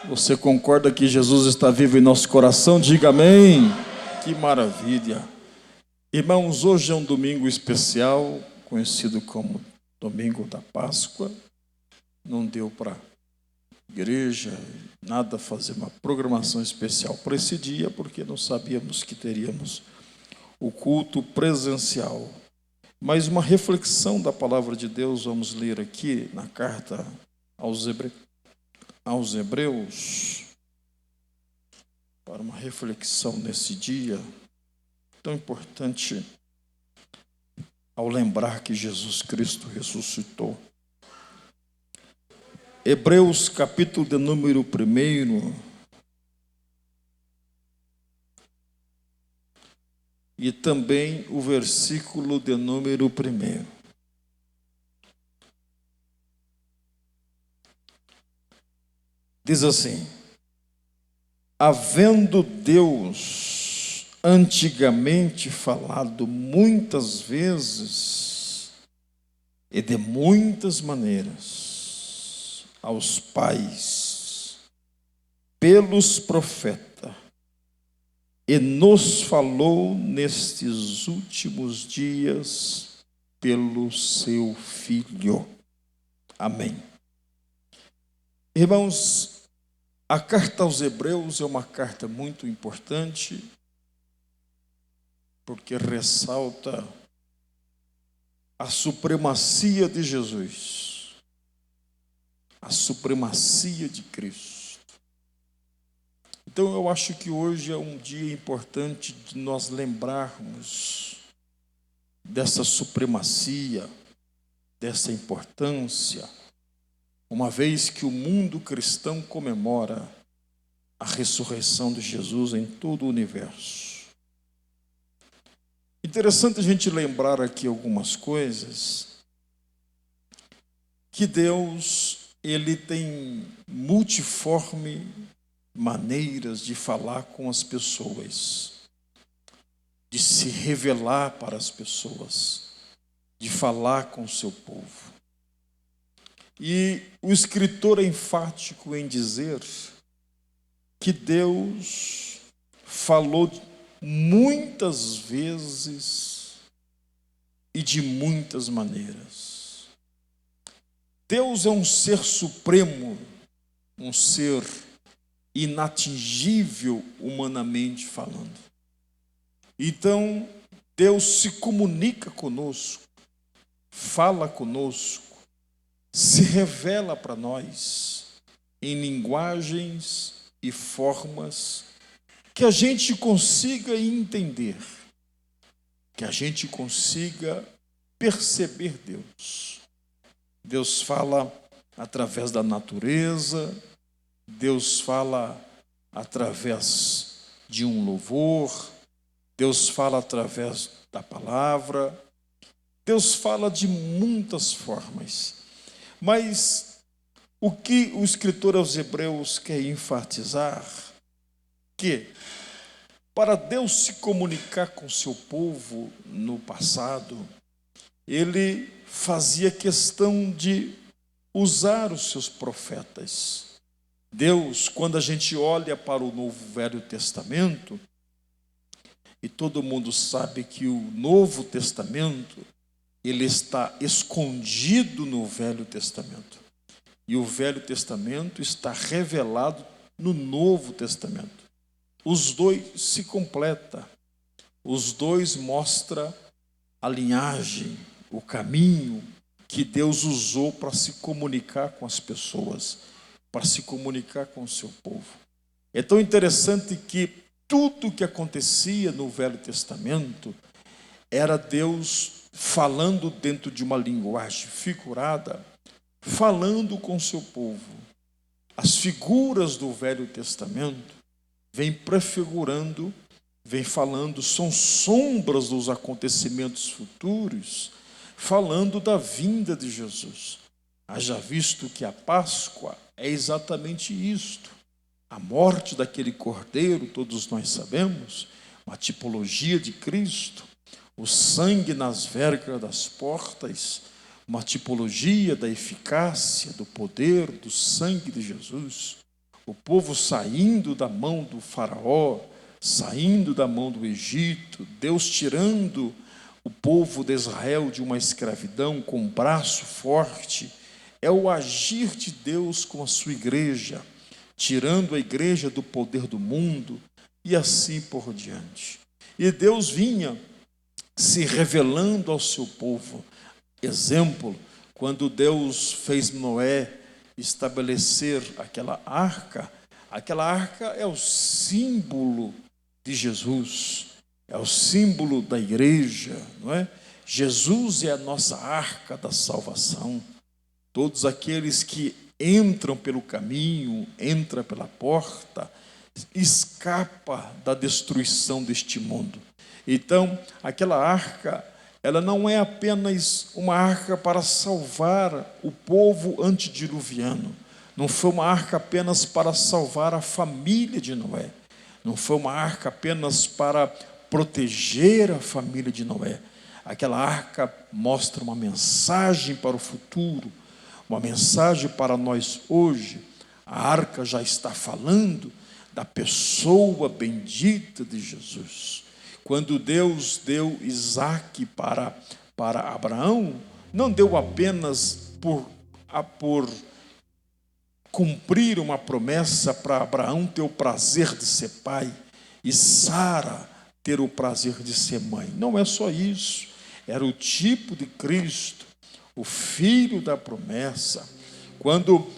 Você concorda que Jesus está vivo em nosso coração? Diga amém. Que maravilha. Irmãos, hoje é um domingo especial, conhecido como Domingo da Páscoa. Não deu para igreja, nada, fazer uma programação especial para esse dia, porque não sabíamos que teríamos o culto presencial. Mas uma reflexão da palavra de Deus, vamos ler aqui na carta aos Hebreus, para uma reflexão nesse dia tão importante, ao lembrar que Jesus Cristo ressuscitou. Hebreus, capítulo de número 1, e também o versículo de número 1. Diz assim: havendo Deus antigamente falado muitas vezes e de muitas maneiras aos pais pelos profetas, e nos falou nestes últimos dias pelo seu Filho. Amém. Irmãos, a carta aos Hebreus é uma carta muito importante, porque ressalta a supremacia de Jesus, a supremacia de Cristo. Então eu acho que hoje é um dia importante de nós lembrarmos dessa supremacia, dessa importância, uma vez que o mundo cristão comemora a ressurreição de Jesus em todo o universo. Interessante a gente lembrar aqui algumas coisas, que Deus, Ele tem multiforme maneiras de falar com as pessoas, de se revelar para as pessoas, de falar com o seu povo. E o escritor é enfático em dizer que Deus falou muitas vezes e de muitas maneiras. Deus é um ser supremo, um ser inatingível humanamente falando. Então, Deus se comunica conosco, fala conosco, se revela para nós em linguagens e formas que a gente consiga entender, que a gente consiga perceber Deus. Deus fala através da natureza, Deus fala através de um louvor, Deus fala através da palavra, Deus fala de muitas formas. Mas o que o escritor aos Hebreus quer enfatizar, que para Deus se comunicar com o seu povo no passado, Ele fazia questão de usar os seus profetas. Deus, quando a gente olha para o Novo Velho Testamento, e todo mundo sabe que o Novo Testamento, ele está escondido no Velho Testamento. E o Velho Testamento está revelado no Novo Testamento. Os dois se completam. Os dois mostram a linhagem, o caminho que Deus usou para se comunicar com as pessoas, para se comunicar com o seu povo. É tão interessante que tudo que acontecia no Velho Testamento era Deus falando dentro de uma linguagem figurada, falando com o seu povo. As figuras do Velho Testamento vêm prefigurando, vêm falando, são sombras dos acontecimentos futuros, falando da vinda de Jesus. Haja visto que a Páscoa é exatamente isto. A morte daquele cordeiro, todos nós sabemos, uma tipologia de Cristo. O sangue nas vergas das portas, uma tipologia da eficácia, do poder, do sangue de Jesus. O povo saindo da mão do faraó, saindo da mão do Egito, Deus tirando o povo de Israel de uma escravidão com um braço forte. É o agir de Deus com a sua igreja, tirando a igreja do poder do mundo e assim por diante. E Deus vinha se revelando ao seu povo. Exemplo, quando Deus fez Noé estabelecer aquela arca é o símbolo de Jesus, é o símbolo da igreja, não é? Jesus é a nossa arca da salvação. Todos aqueles que entram pelo caminho, entram pela porta, escapa da destruição deste mundo. Então, aquela arca, ela não é apenas uma arca para salvar o povo antediluviano. Não foi uma arca apenas para salvar a família de Noé. Não foi uma arca apenas para proteger a família de Noé. Aquela arca mostra uma mensagem para o futuro, uma mensagem para nós hoje. A arca já está falando da pessoa bendita de Jesus. Quando Deus deu Isaque para Abraão, não deu apenas por cumprir uma promessa para Abraão ter o prazer de ser pai e Sara ter o prazer de ser mãe. Não é só isso. Era o tipo de Cristo, o filho da promessa. Quando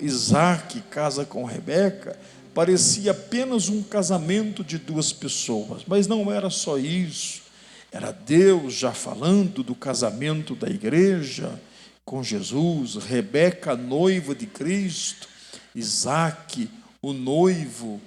Isaque casa com Rebeca, parecia apenas um casamento de duas pessoas, mas não era só isso. Era Deus já falando do casamento da igreja com Jesus, Rebeca, noiva de Cristo, Isaque, o noivo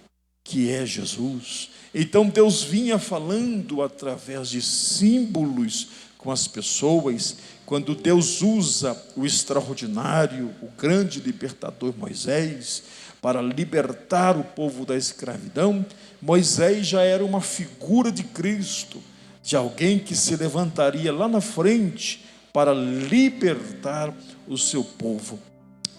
que é Jesus. Então Deus vinha falando através de símbolos com as pessoas. Quando Deus usa o extraordinário, o grande libertador Moisés, para libertar o povo da escravidão, Moisés já era uma figura de Cristo, de alguém que se levantaria lá na frente para libertar o seu povo.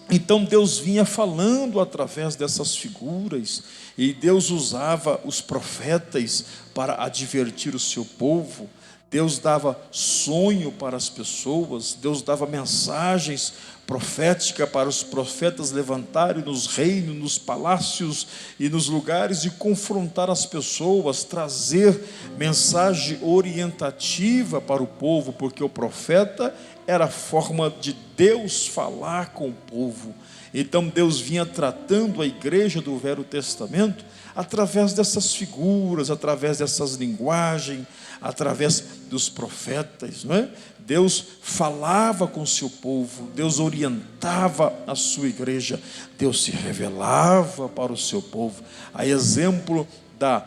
Então Deus vinha falando através dessas figuras, e Deus usava os profetas para advertir o seu povo. Deus dava sonho para as pessoas, Deus dava mensagens proféticas para os profetas levantarem nos reinos, nos palácios e nos lugares e confrontar as pessoas, trazer mensagem orientativa para o povo, porque o profeta era a forma de Deus falar com o povo. Então Deus vinha tratando a igreja do Velho Testamento através dessas figuras, através dessas linguagens, através dos profetas, não é? Deus falava com o seu povo, Deus orientava a sua igreja, Deus se revelava para o seu povo. A exemplo da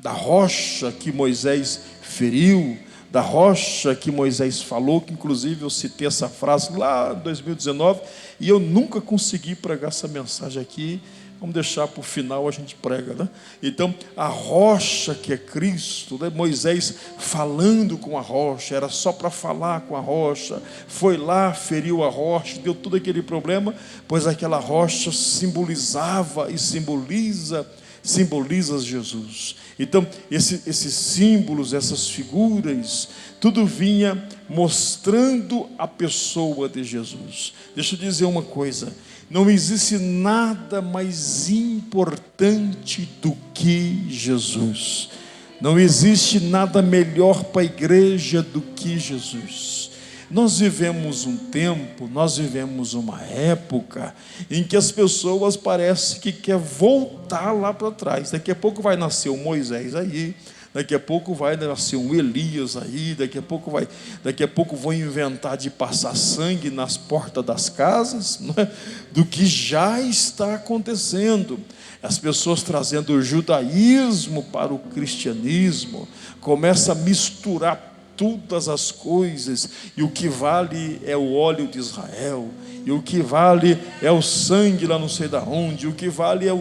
rocha que Moisés feriu, da rocha que Moisés falou, que inclusive eu citei essa frase lá em 2019, e eu nunca consegui pregar essa mensagem aqui. Vamos deixar para o final, a gente prega, né? Então, a rocha que é Cristo, né? Moisés falando com a rocha, era só para falar com a rocha, foi lá, feriu a rocha, deu todo aquele problema, pois aquela rocha simbolizava e simboliza Jesus. Então, esses símbolos, essas figuras, tudo vinha mostrando a pessoa de Jesus. Deixa eu dizer uma coisa: não existe nada mais importante do que Jesus. Não existe nada melhor para a igreja do que Jesus. Nós vivemos um tempo, nós vivemos uma época em que as pessoas parecem que querem voltar lá para trás. Daqui a pouco vai nascer um Moisés aí, daqui a pouco vai nascer um Elias aí, daqui a pouco vão inventar de passar sangue nas portas das casas, não é? Do que já está acontecendo. As pessoas trazendo o judaísmo para o cristianismo, começa a misturar todas as coisas, e o que vale é o óleo de Israel, e o que vale é o sangue lá não sei da onde, o que vale é a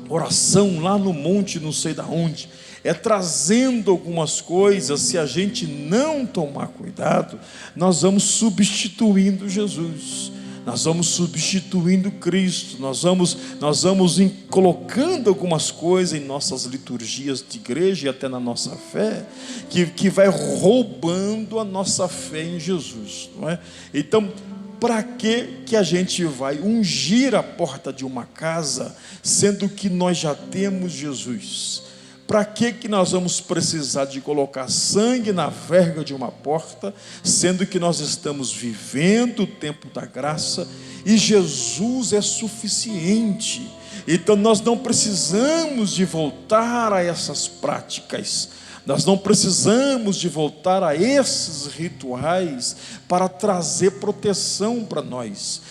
oração lá no monte não sei da onde. trazendo algumas coisas. Se a gente não tomar cuidado, nós vamos substituindo Jesus, nós vamos substituindo Cristo, nós vamos colocando algumas coisas em nossas liturgias de igreja e até na nossa fé, que vai roubando a nossa fé em Jesus, não é? Então, para que a gente vai ungir a porta de uma casa, sendo que nós já temos Jesus? Para que nós vamos precisar de colocar sangue na verga de uma porta, sendo que nós estamos vivendo o tempo da graça e Jesus é suficiente? Então nós não precisamos de voltar a essas práticas, nós não precisamos de voltar a esses rituais para trazer proteção para nós,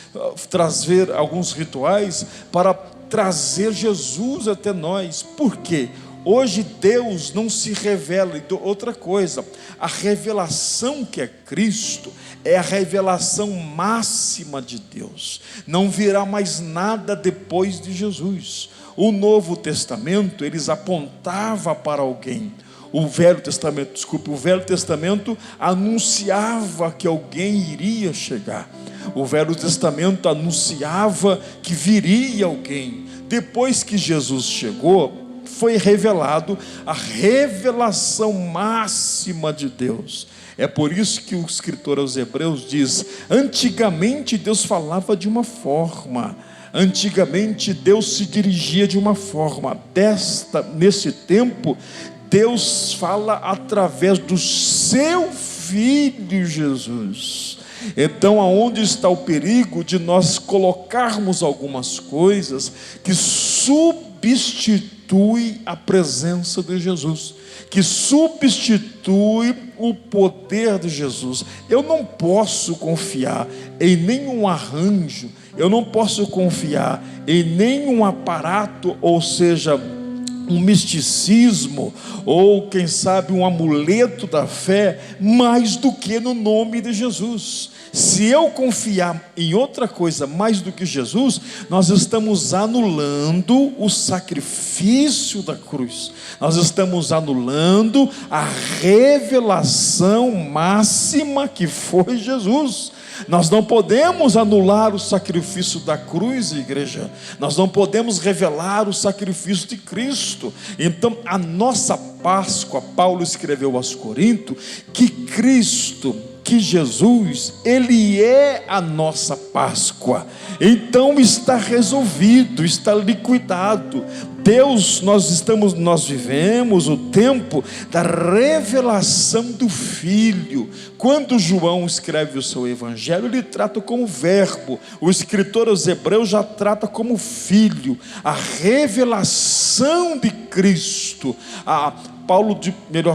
trazer alguns rituais para trazer Jesus até nós. Por quê? Hoje Deus não se revela. Outra coisa, a revelação que é Cristo é a revelação máxima de Deus. Não virá mais nada depois de Jesus. O Novo Testamento, eles apontavam para alguém. O Velho Testamento anunciava que alguém iria chegar. O Velho Testamento anunciava que viria alguém. Depois que Jesus chegou, foi revelado a revelação máxima de Deus. É por isso que o escritor aos Hebreus diz: antigamente Deus falava de uma forma, antigamente Deus se dirigia de uma forma. Nesse tempo, Deus fala através do seu Filho Jesus. Então, aonde está o perigo de nós colocarmos algumas coisas que substitui a presença de Jesus, que substitui o poder de Jesus? Eu não posso confiar em nenhum arranjo, eu não posso confiar em nenhum aparato, ou seja, um misticismo, ou quem sabe um amuleto da fé, mais do que no nome de Jesus. Se eu confiar em outra coisa mais do que Jesus, nós estamos anulando o sacrifício da cruz, nós estamos anulando a revelação máxima que foi Jesus. Nós não podemos anular o sacrifício da cruz, igreja. Nós não podemos revelar o sacrifício de Cristo. Então, a nossa Páscoa, Paulo escreveu aos Coríntios que Cristo, que Jesus, Ele é a nossa Páscoa. Então está resolvido, está liquidado. Deus, nós vivemos o tempo da revelação do Filho. Quando João escreve o seu evangelho, ele trata como verbo. O escritor aos Hebreus já trata como filho. A revelação de Cristo.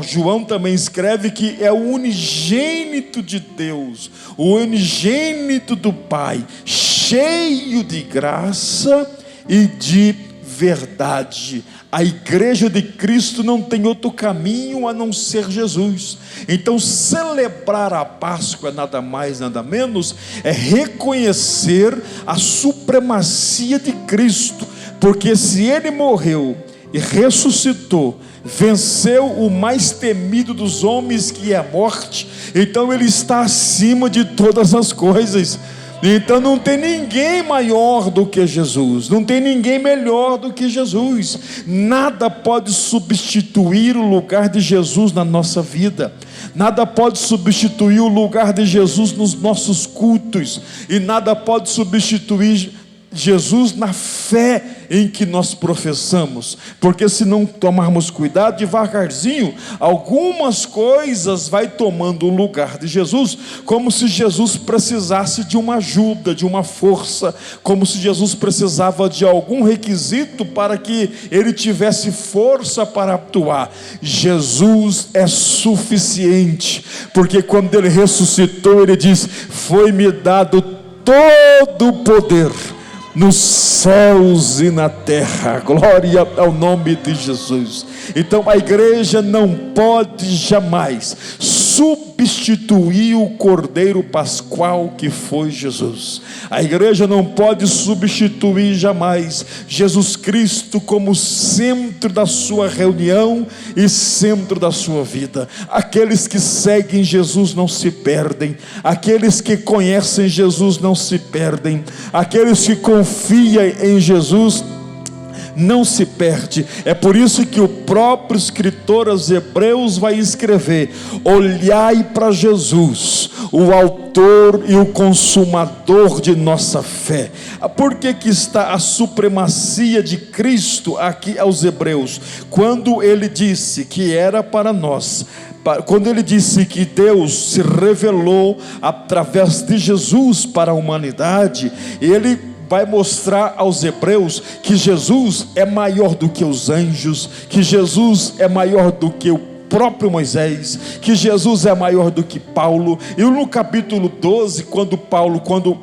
João também escreve que é o unigênito de Deus, o unigênito do Pai, cheio de graça e de verdade. A igreja de Cristo não tem outro caminho a não ser Jesus. Então, celebrar a Páscoa, nada mais, nada menos, é reconhecer a supremacia de Cristo, porque se Ele morreu e ressuscitou, venceu o mais temido dos homens, que é a morte, então Ele está acima de todas as coisas. Então não tem ninguém maior do que Jesus, não tem ninguém melhor do que Jesus. Nada pode substituir o lugar de Jesus na nossa vida, nada pode substituir o lugar de Jesus nos nossos cultos, e nada pode substituir Jesus na fé em que nós professamos, porque se não tomarmos cuidado, devagarzinho, algumas coisas vai tomando o lugar de Jesus, como se Jesus precisasse de uma ajuda, de uma força, como se Jesus precisava de algum requisito para que ele tivesse força para atuar. Jesus é suficiente, porque quando ele ressuscitou, ele diz: foi-me dado todo o poder nos céus e na terra. Glória ao nome de Jesus. Então a igreja não pode jamais substituir o Cordeiro Pascual que foi Jesus. A igreja não pode substituir jamais Jesus Cristo como centro da sua reunião e centro da sua vida. Aqueles que seguem Jesus não se perdem, aqueles que conhecem Jesus não se perdem, aqueles que confiam em Jesus não se perde. É por isso que o próprio escritor aos Hebreus vai escrever: olhai para Jesus, o autor e o consumador de nossa fé. Por que está a supremacia de Cristo aqui aos Hebreus? Quando ele disse que era para nós, quando ele disse que Deus se revelou através de Jesus para a humanidade, ele vai mostrar aos Hebreus que Jesus é maior do que os anjos, que Jesus é maior do que o próprio Moisés, que Jesus é maior do que Paulo. E no capítulo 12, quando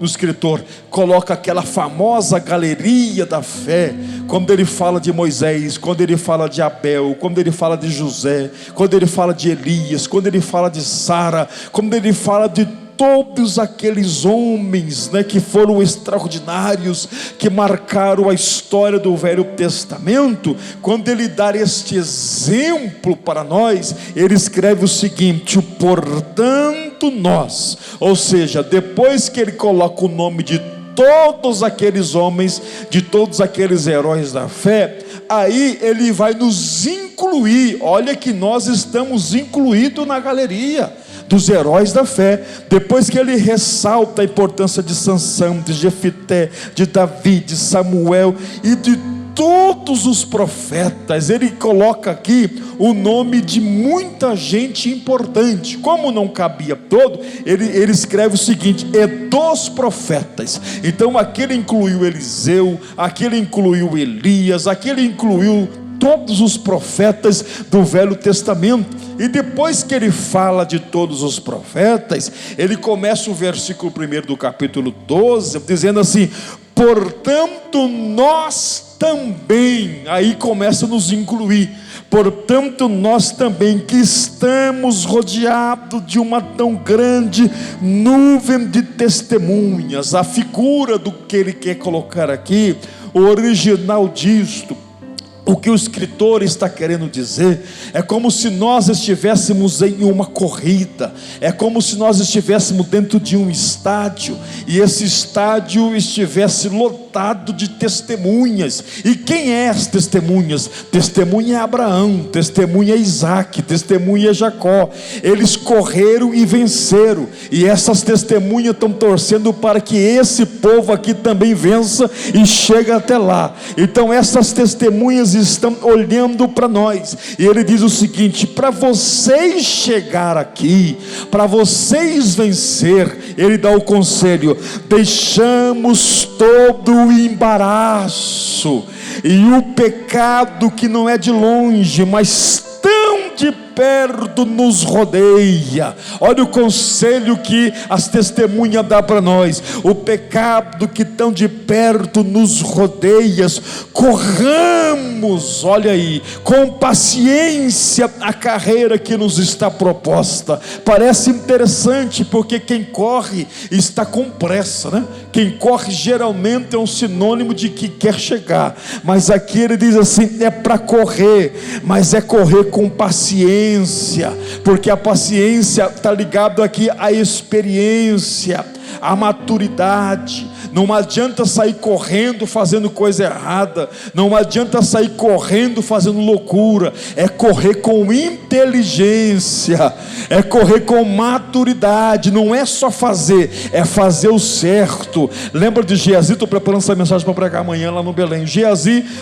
o escritor coloca aquela famosa galeria da fé, quando ele fala de Moisés, quando ele fala de Abel, quando ele fala de José, quando ele fala de Elias, quando ele fala de Sara, quando ele fala de todos aqueles homens, que foram extraordinários, que marcaram a história do Velho Testamento, quando ele dá este exemplo para nós, ele escreve o seguinte: portanto nós, ou seja, depois que ele coloca o nome de todos aqueles homens, de todos aqueles heróis da fé, aí ele vai nos incluir. Olha que nós estamos incluídos na galeria dos heróis da fé. Depois que ele ressalta a importância de Sansão, de Jefité, de Davi, de Samuel e de todos os profetas, ele coloca aqui o nome de muita gente importante. Como não cabia todo, ele escreve o seguinte: e dos profetas. Então aquele incluiu Eliseu, aquele incluiu Elias, aquele incluiu todos os profetas do Velho Testamento. E depois que ele fala de todos os profetas, ele começa o versículo 1 do capítulo 12, dizendo assim: portanto nós também, aí começa a nos incluir. Portanto nós também, que estamos rodeados de uma tão grande nuvem de testemunhas. A figura do que ele quer colocar aqui, o original disto, o que o escritor está querendo dizer, é como se nós estivéssemos em uma corrida, é como se nós estivéssemos dentro de um estádio, e esse estádio estivesse lotado de testemunhas. E quem é as testemunhas? Testemunha é Abraão, testemunha é Isaac, testemunha é Jacó. Eles correram e venceram, e essas testemunhas estão torcendo para que esse povo aqui também vença e chegue até lá. Então essas testemunhas estão olhando para nós, e ele diz o seguinte: para vocês chegar aqui, para vocês vencer, ele dá o conselho: deixamos todo o embaraço e o pecado que não é de longe, mas tão de perto nos rodeia. Olha o conselho que as testemunhas dão para nós: o pecado que tão de perto nos rodeia, corramos, olha aí, com paciência a carreira que nos está proposta. Parece interessante, porque quem corre está com pressa, né? Quem corre geralmente é um sinônimo de que quer chegar, mas aqui ele diz assim: é para correr, mas é correr com paciência, porque a paciência está ligado aqui à experiência, à maturidade. Não adianta sair correndo fazendo coisa errada, não adianta sair correndo fazendo loucura. É correr com inteligência, é correr com maturidade. Não é só fazer, é fazer o certo. Lembra de Geazi? Estou preparando essa mensagem para pregar amanhã lá no Belém.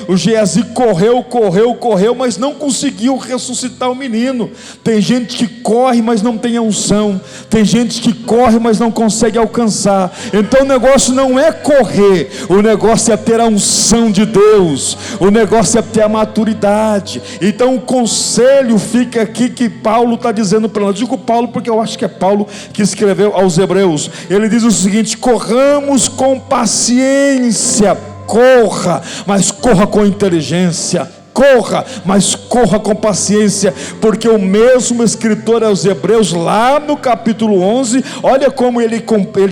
O Geazi correu, mas não conseguiu ressuscitar o menino. Tem gente que corre, mas não tem a unção. Tem gente que corre, mas não consegue alcançar. Então o negócio não é correr, o negócio é ter a unção de Deus, o negócio é ter a maturidade. Então o conselho fica aqui que Paulo está dizendo para nós. Digo Paulo porque eu acho que é Paulo que escreveu aos Hebreus. Ele diz o seguinte: corramos com paciência. Corra, mas corra com inteligência. corra, mas corra com paciência, porque o mesmo escritor aos Hebreus, lá no capítulo 11, olha como ele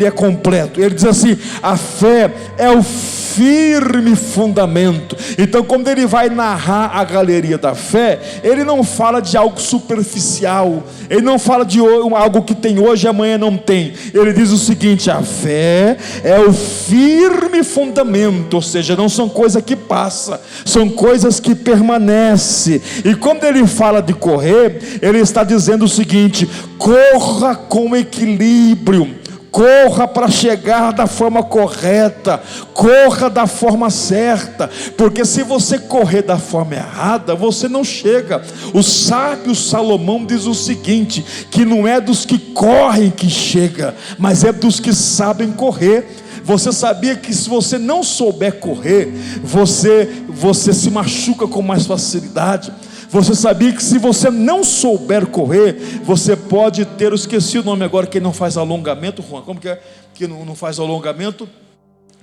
é completo. Ele diz assim: a fé é o firme fundamento. Então, quando ele vai narrar a galeria da fé, ele não fala de algo superficial, ele não fala de algo que tem hoje e amanhã não tem. Ele diz o seguinte: a fé é o firme fundamento, ou seja, não são coisas que passam, são coisas que permanecem. E quando ele fala de correr, ele está dizendo o seguinte: corra com equilíbrio, corra para chegar da forma correta, corra da forma certa, porque se você correr da forma errada, você não chega. O sábio Salomão diz o seguinte: que não é dos que correm que chega, mas é dos que sabem correr. Você sabia que se você não souber correr, você se machuca com mais facilidade? Você sabia que se você não souber correr, você pode ter, eu esqueci o nome agora, quem não faz alongamento, Juan, como que é? Que não faz alongamento,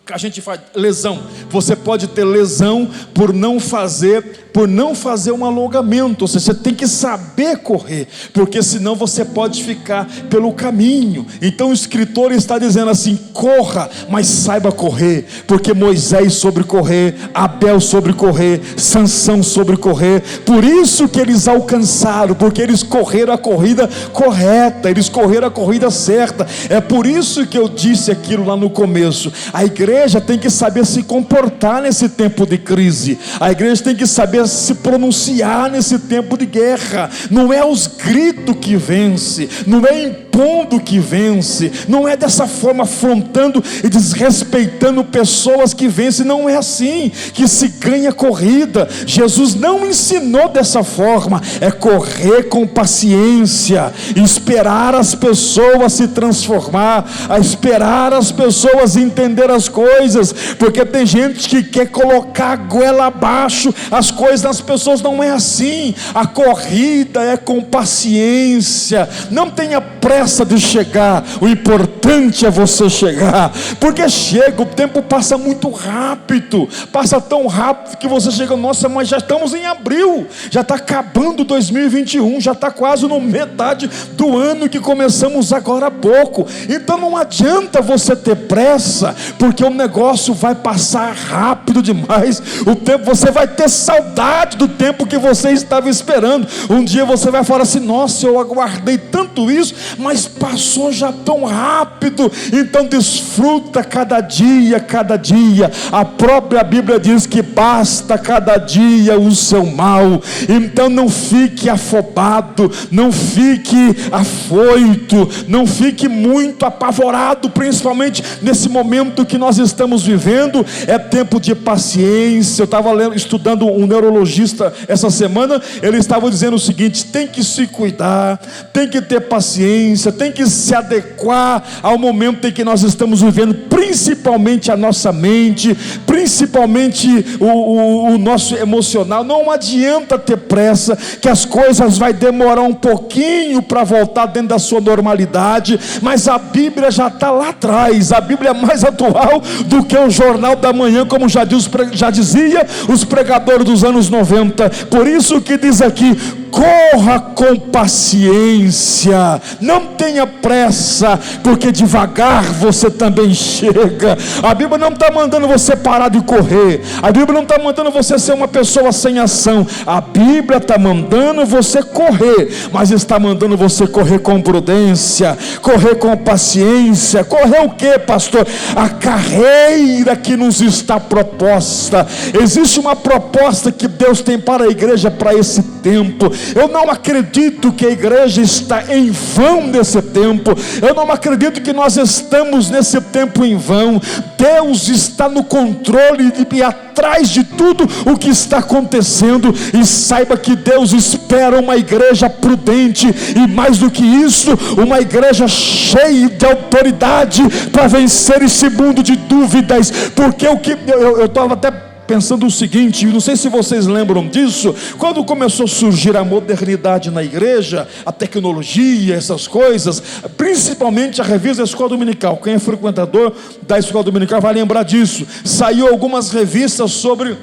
que a gente faz lesão. Você pode ter lesão por não fazer um alongamento. Ou seja, você tem que saber correr, porque senão você pode ficar pelo caminho. Então o escritor está dizendo assim: corra, mas saiba correr, porque Moisés soube correr, Abel soube correr, Sansão soube correr. Por isso que eles alcançaram, porque eles correram a corrida correta, eles correram a corrida certa. É por isso que eu disse aquilo lá no começo: a igreja tem que saber se comportar nesse tempo de crise, a igreja tem que saber se pronunciar nesse tempo de guerra. Não é os gritos que vence, não é impondo que vence, não é dessa forma afrontando e desrespeitando pessoas que vence. Não é assim que se ganha corrida. Jesus não ensinou dessa forma. É correr com paciência, esperar as pessoas se transformar, a esperar as pessoas entender as coisas, porque tem gente que quer colocar a goela abaixo as coisas das pessoas. Não é assim. A corrida é com paciência. Não tenha pressa de chegar, o importante é você chegar, porque chega, o tempo passa muito rápido, passa tão rápido que você chega: nossa, mas já estamos em abril, já está acabando 2021, já está quase no metade do ano que começamos agora há pouco. Então não adianta você ter pressa, porque o negócio vai passar rápido demais. O tempo, você vai ter saudade do tempo que você estava esperando. Um dia você vai falar assim: nossa, eu aguardei tanto isso, mas passou já tão rápido. Então desfruta cada dia, cada dia. A própria Bíblia diz que basta cada dia o seu mal. Então não fique afobado, não fique afoito, não fique muito apavorado, principalmente nesse momento que nós estamos vivendo. É tempo de paciência. Eu estava estudando um neurologista essa semana, ele estava dizendo o seguinte: tem que se cuidar, tem que ter paciência, tem que se adequar ao momento em que nós estamos vivendo, principalmente a nossa mente, principalmente o nosso emocional. Não adianta ter pressa, que as coisas vai demorar um pouquinho para voltar dentro da sua normalidade, mas a Bíblia já está lá atrás. A Bíblia é mais atual do que o Jornal da Manhã, como já dizia os pregadores dos anos 90. Por isso que diz aqui: corra com paciência, não tenha pressa, porque devagar você também chega. A Bíblia não está mandando você parar de correr, a Bíblia não está mandando você ser uma pessoa sem ação. A Bíblia está mandando você correr, mas está mandando você correr com prudência, correr com paciência. Correr o que, pastor? A carreira que nos está proposta. Existe uma proposta que Deus tem para a igreja, para esse tempo. Eu não acredito que a igreja está em vão nesse tempo. Eu não acredito que nós estamos nesse tempo em vão. Deus está no controle e atrás de tudo o que está acontecendo. E saiba que Deus espera uma igreja prudente, e mais do que isso, uma igreja cheia de autoridade para vencer esse mundo de dúvidas. Porque eu estava até pensando o seguinte, não sei se vocês lembram disso, quando começou a surgir a modernidade na igreja, a tecnologia, essas coisas, principalmente a revista Escola Dominical. Quem é frequentador da Escola Dominical vai lembrar disso. Saiu algumas revistas sobre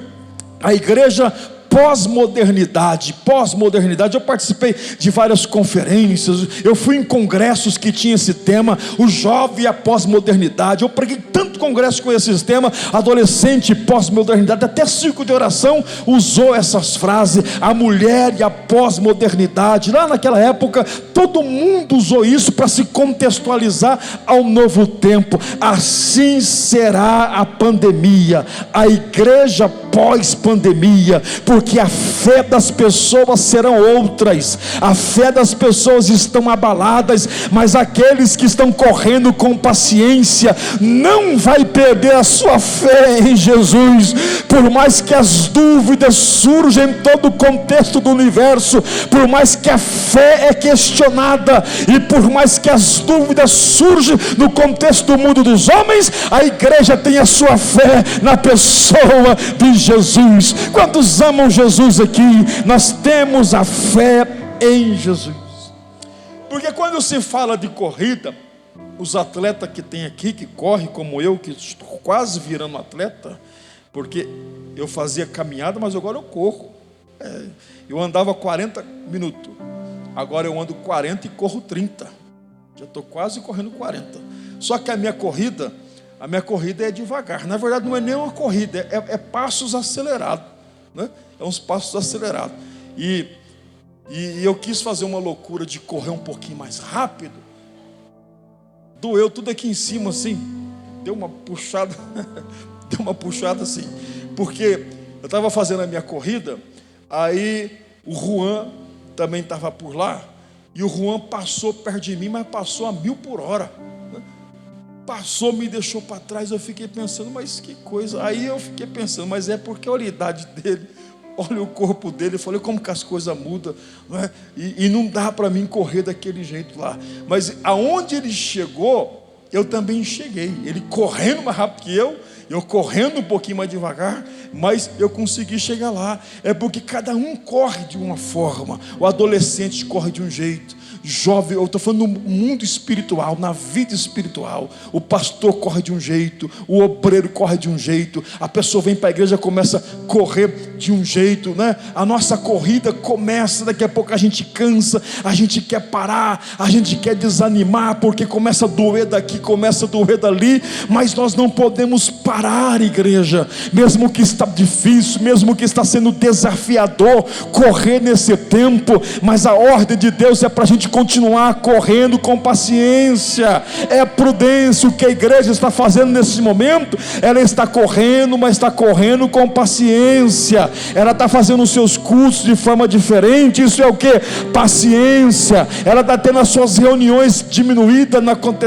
a igreja pós-modernidade. Eu participei de várias conferências, eu fui em congressos que tinha esse tema, o jovem e a pós-modernidade. Eu preguei tanto congresso com esse tema, adolescente e pós-modernidade. Até Círculo de Oração usou essas frases, a mulher e a pós-modernidade. Lá naquela época, todo mundo usou isso para se contextualizar ao novo tempo. Assim será a pandemia, a igreja pós-pandemia, porque a fé das pessoas serão outras, a fé das pessoas estão abaladas, mas aqueles que estão correndo com paciência não vai perder a sua fé em Jesus, por mais que as dúvidas surjam em todo o contexto do universo, por mais que a fé é questionada, e por mais que as dúvidas surjam no contexto do mundo dos homens, a igreja tem a sua fé na pessoa de Jesus. Quantos amam Jesus aqui? Nós temos a fé em Jesus. Porque quando se fala de corrida, os atletas que tem aqui, que correm como eu, que estou quase virando atleta, porque eu fazia caminhada, mas agora eu corro. Eu andava 40 minutos, agora eu ando 40 e corro 30. Já estou quase correndo 40. Só que a minha corrida é devagar. Na verdade, não é nem uma corrida, é passos acelerados, né? É uns passos acelerados. E eu quis fazer uma loucura de correr um pouquinho mais rápido. Doeu tudo aqui em cima assim. Deu uma puxada assim. Porque eu estava fazendo a minha corrida, aí o Juan também estava por lá, e o Juan passou perto de mim, mas passou a 1000 por hora. Passou, me deixou para trás. Eu fiquei pensando, mas que coisa. Aí eu fiquei pensando, mas é porque olha a idade dele, olha o corpo dele. Eu falei, como que as coisas mudam, não é? E não dá para mim correr daquele jeito lá. Mas aonde ele chegou, eu também cheguei. Ele correndo mais rápido que eu correndo um pouquinho mais devagar, mas eu consegui chegar lá. É porque cada um corre de uma forma. O adolescente corre de um jeito, jovem, eu estou falando no mundo espiritual, na vida espiritual, o pastor corre de um jeito, o obreiro corre de um jeito, a pessoa vem para a igreja, começa a correr de um jeito, né? A nossa corrida começa, daqui a pouco a gente cansa, a gente quer parar, a gente quer desanimar, porque começa a doer daqui, começa a doer dali, mas nós não podemos parar, igreja, mesmo que está difícil, mesmo que está sendo desafiador correr nesse tempo, mas a ordem de Deus é para a gente continuar correndo com paciência. É prudência. O que a igreja está fazendo nesse momento, ela está correndo, mas está correndo com paciência. Ela está fazendo os seus cursos de forma diferente. Isso é o que? Paciência. Ela está tendo as suas reuniões diminuídas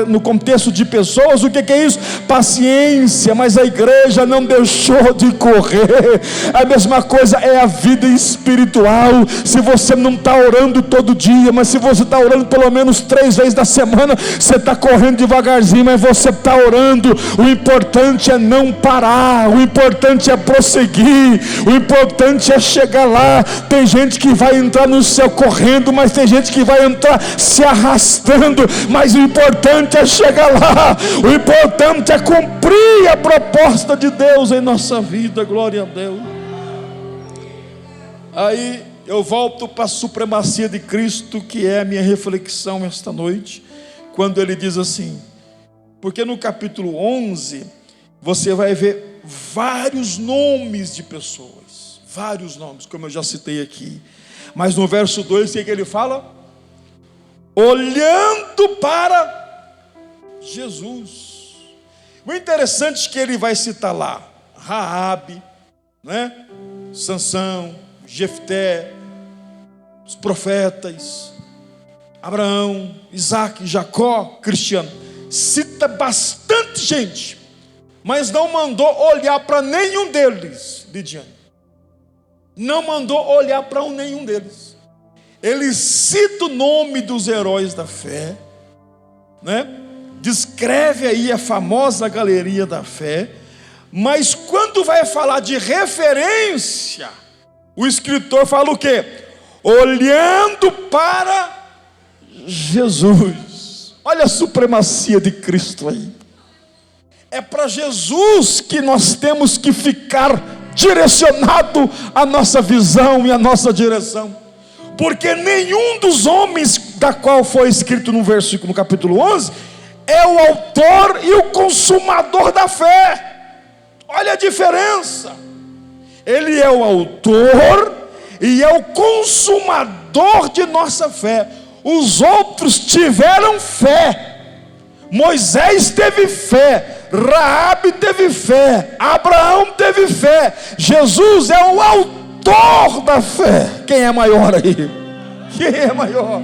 no contexto de pessoas. O que é isso? Paciência. Mas a igreja não deixou de correr. A mesma coisa é a vida espiritual. Se você não está orando todo dia, mas se você está orando pelo menos 3 vezes na semana, você está correndo devagarzinho, mas você está orando. O importante é não parar, o importante é prosseguir, o importante é chegar lá. Tem gente que vai entrar no céu correndo, mas tem gente que vai entrar se arrastando, mas o importante é chegar lá, o importante é cumprir a proposta de Deus em nossa vida. Glória a Deus. Aí eu volto para a supremacia de Cristo, que é a minha reflexão esta noite, quando ele diz assim, porque no capítulo 11, você vai ver vários nomes de pessoas, vários nomes, como eu já citei aqui, mas no verso 2, o que ele fala? Olhando para Jesus. O interessante é que ele vai citar lá, Raabe, né? Sansão, Jefté, os profetas, Abraão, Isaac, Jacó, Cristiano. Cita bastante gente, mas não mandou olhar para nenhum deles, Lidiane. Não mandou olhar para nenhum deles. Ele cita o nome dos heróis da fé, né? Descreve aí a famosa galeria da fé, mas quando vai falar de referência, o escritor fala o quê? Olhando para Jesus. Olha a supremacia de Cristo aí. É para Jesus que nós temos que ficar direcionado a nossa visão e a nossa direção. Porque nenhum dos homens da qual foi escrito no capítulo 11 é o autor e o consumador da fé. Olha a diferença. Ele é o autor e é o consumador de nossa fé. Os outros tiveram fé. Moisés teve fé, Raabe teve fé, Abraão teve fé. Jesus é o autor da fé. Quem é maior aí? Quem é maior?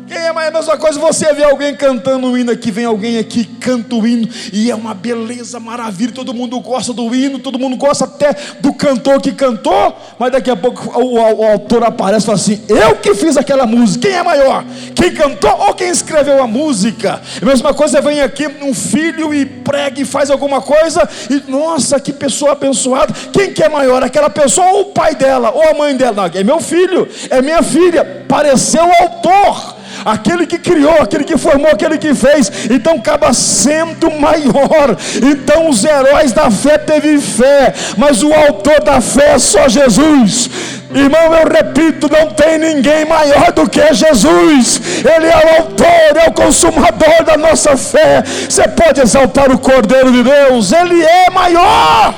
Quem é maior? A mesma coisa, você vê alguém cantando um hino aqui, vem alguém aqui, canta o hino, e é uma beleza, maravilha, todo mundo gosta do hino, todo mundo gosta até do cantor que cantou, mas daqui a pouco o autor aparece e fala assim: eu que fiz aquela música. Quem é maior? Quem cantou ou quem escreveu a música? A mesma coisa, vem aqui um filho e prega e faz alguma coisa, e nossa, que pessoa abençoada. Quem que é maior? Aquela pessoa ou o pai dela, ou a mãe dela? Não, é meu filho, é minha filha. Pareceu o autor, aquele que criou, aquele que formou, aquele que fez, então acaba sendo maior. Então os heróis da fé teve fé, mas o autor da fé é só Jesus. Irmão, eu repito, não tem ninguém maior do que Jesus. Ele é o autor, é o consumador da nossa fé. Você pode exaltar o Cordeiro de Deus, ele é maior.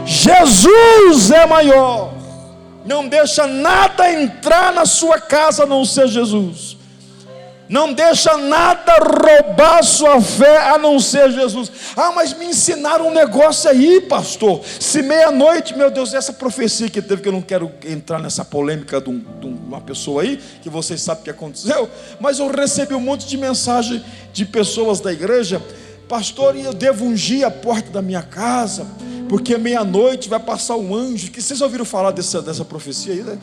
Jesus é maior. Não deixa nada entrar na sua casa a não ser Jesus. Não deixa nada roubar sua fé a não ser Jesus. Ah, mas me ensinaram um negócio aí, pastor. Se meia-noite, meu Deus, essa profecia que teve, que eu não quero entrar nessa polêmica de uma pessoa aí, que vocês sabem o que aconteceu, mas eu recebi um monte de mensagem de pessoas da igreja: pastor, e eu devo ungir a porta da minha casa, porque meia-noite vai passar um anjo. Que vocês ouviram falar dessa profecia aí, né?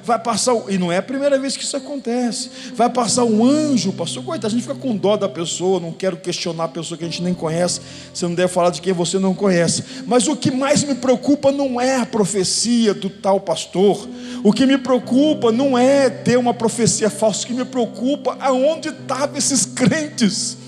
Vai passar, e não é a primeira vez que isso acontece. Vai passar um anjo, pastor. Coitado, a gente fica com dó da pessoa. Não quero questionar a pessoa que a gente nem conhece. Você não deve falar de quem você não conhece. Mas o que mais me preocupa não é a profecia do tal pastor. O que me preocupa não é ter uma profecia falsa. O que me preocupa é aonde estavam esses crentes.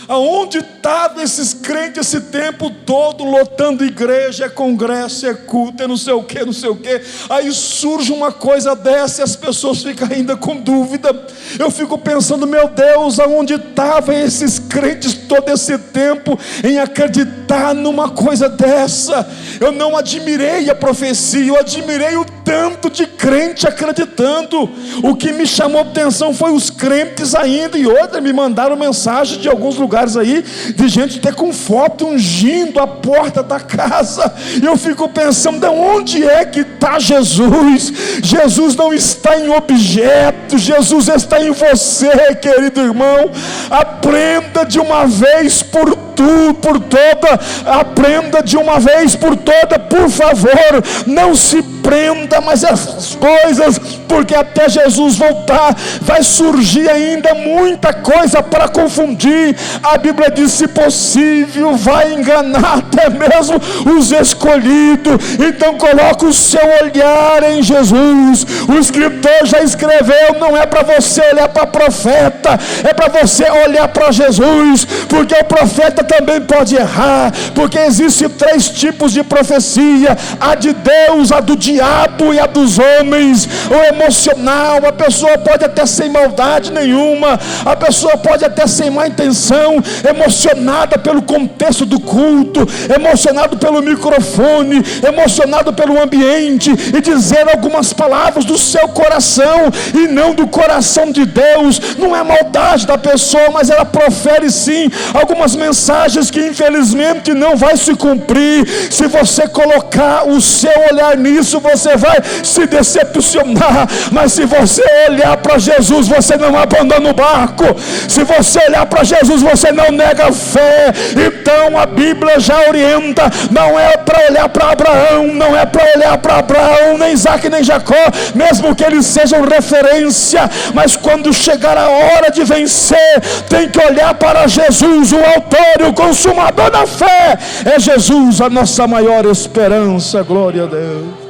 Aonde estavam esses crentes esse tempo todo, lotando igreja, é congresso, é culto, é não sei o que, não sei o que. Aí surge uma coisa dessa e as pessoas ficam ainda com dúvida. Eu fico pensando, meu Deus, aonde estavam esses crentes todo esse tempo em acreditar numa coisa dessa? Eu não admirei a profecia, eu admirei o tanto de crente acreditando. O que me chamou a atenção foi os crentes ainda, e outra, me mandaram mensagem de alguns lugares aí, de gente até com foto ungindo a porta da casa. E eu fico pensando, de onde é que está Jesus? Jesus não está em objeto, Jesus está em você, querido irmão. Aprenda de uma vez por toda, aprenda de uma vez por toda, por favor. Não se prenda mais essas coisas, porque até Jesus voltar vai surgir ainda muita coisa para confundir. A Bíblia diz, se possível, vai enganar até mesmo os escolhidos. Então coloca o seu olhar em Jesus. O escritor já escreveu, não é para você olhar para profeta, é para você olhar para Jesus, porque o profeta também pode errar, porque existem 3 tipos de profecia: a de Deus, a do diabo e a dos homens. O emocional, a pessoa pode até sem maldade nenhuma, a pessoa pode até sem má intenção, emocionada pelo contexto do culto, emocionado pelo microfone, emocionado pelo ambiente, e dizer algumas palavras do seu coração e não do coração de Deus. Não é maldade da pessoa, mas ela profere sim algumas mensagens que infelizmente não vai se cumprir. Se você colocar o seu olhar nisso, você vai se decepcionar. Mas se você olhar para Jesus, você não abandona o barco. Se você olhar para Jesus, você não nega a fé. Então a Bíblia já orienta, não é para olhar para Abraão, não é para olhar para Abraão, nem Isaac, nem Jacó, mesmo que eles sejam referência, mas quando chegar a hora de vencer, tem que olhar para Jesus, o autor e o consumador da fé. É Jesus a nossa maior esperança. Glória a Deus.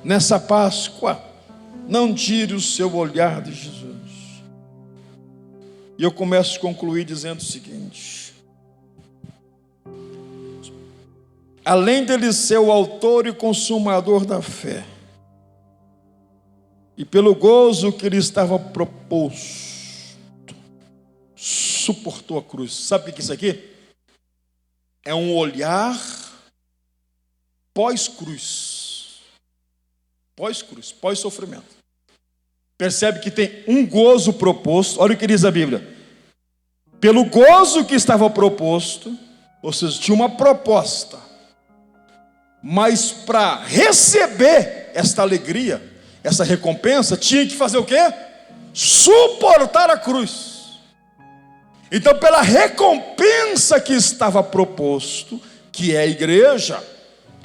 Nessa Páscoa, não tire o seu olhar de Jesus. E eu começo a concluir dizendo o seguinte: além dele ser o autor e consumador da fé, e pelo gozo que lhe estava proposto, suportou a cruz. Sabe o que é isso aqui? É um olhar pós-cruz. Pós-cruz, pós-sofrimento. Percebe que tem um gozo proposto. Olha o que diz a Bíblia. Pelo gozo que estava proposto, ou seja, tinha uma proposta. Mas para receber esta alegria, essa recompensa, tinha que fazer o quê? Suportar a cruz. Então, pela recompensa que estava proposto, que é a igreja,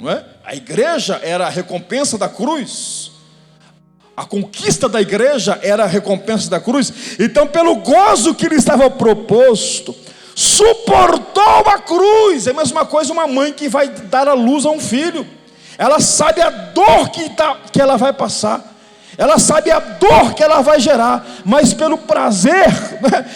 não é? A igreja era a recompensa da cruz. A conquista da igreja era a recompensa da cruz. Então, pelo gozo que lhe estava proposto, suportou a cruz. É a mesma coisa uma mãe que vai dar à luz a um filho. Ela sabe a dor que ela vai passar. Ela sabe a dor que ela vai gerar, mas pelo prazer,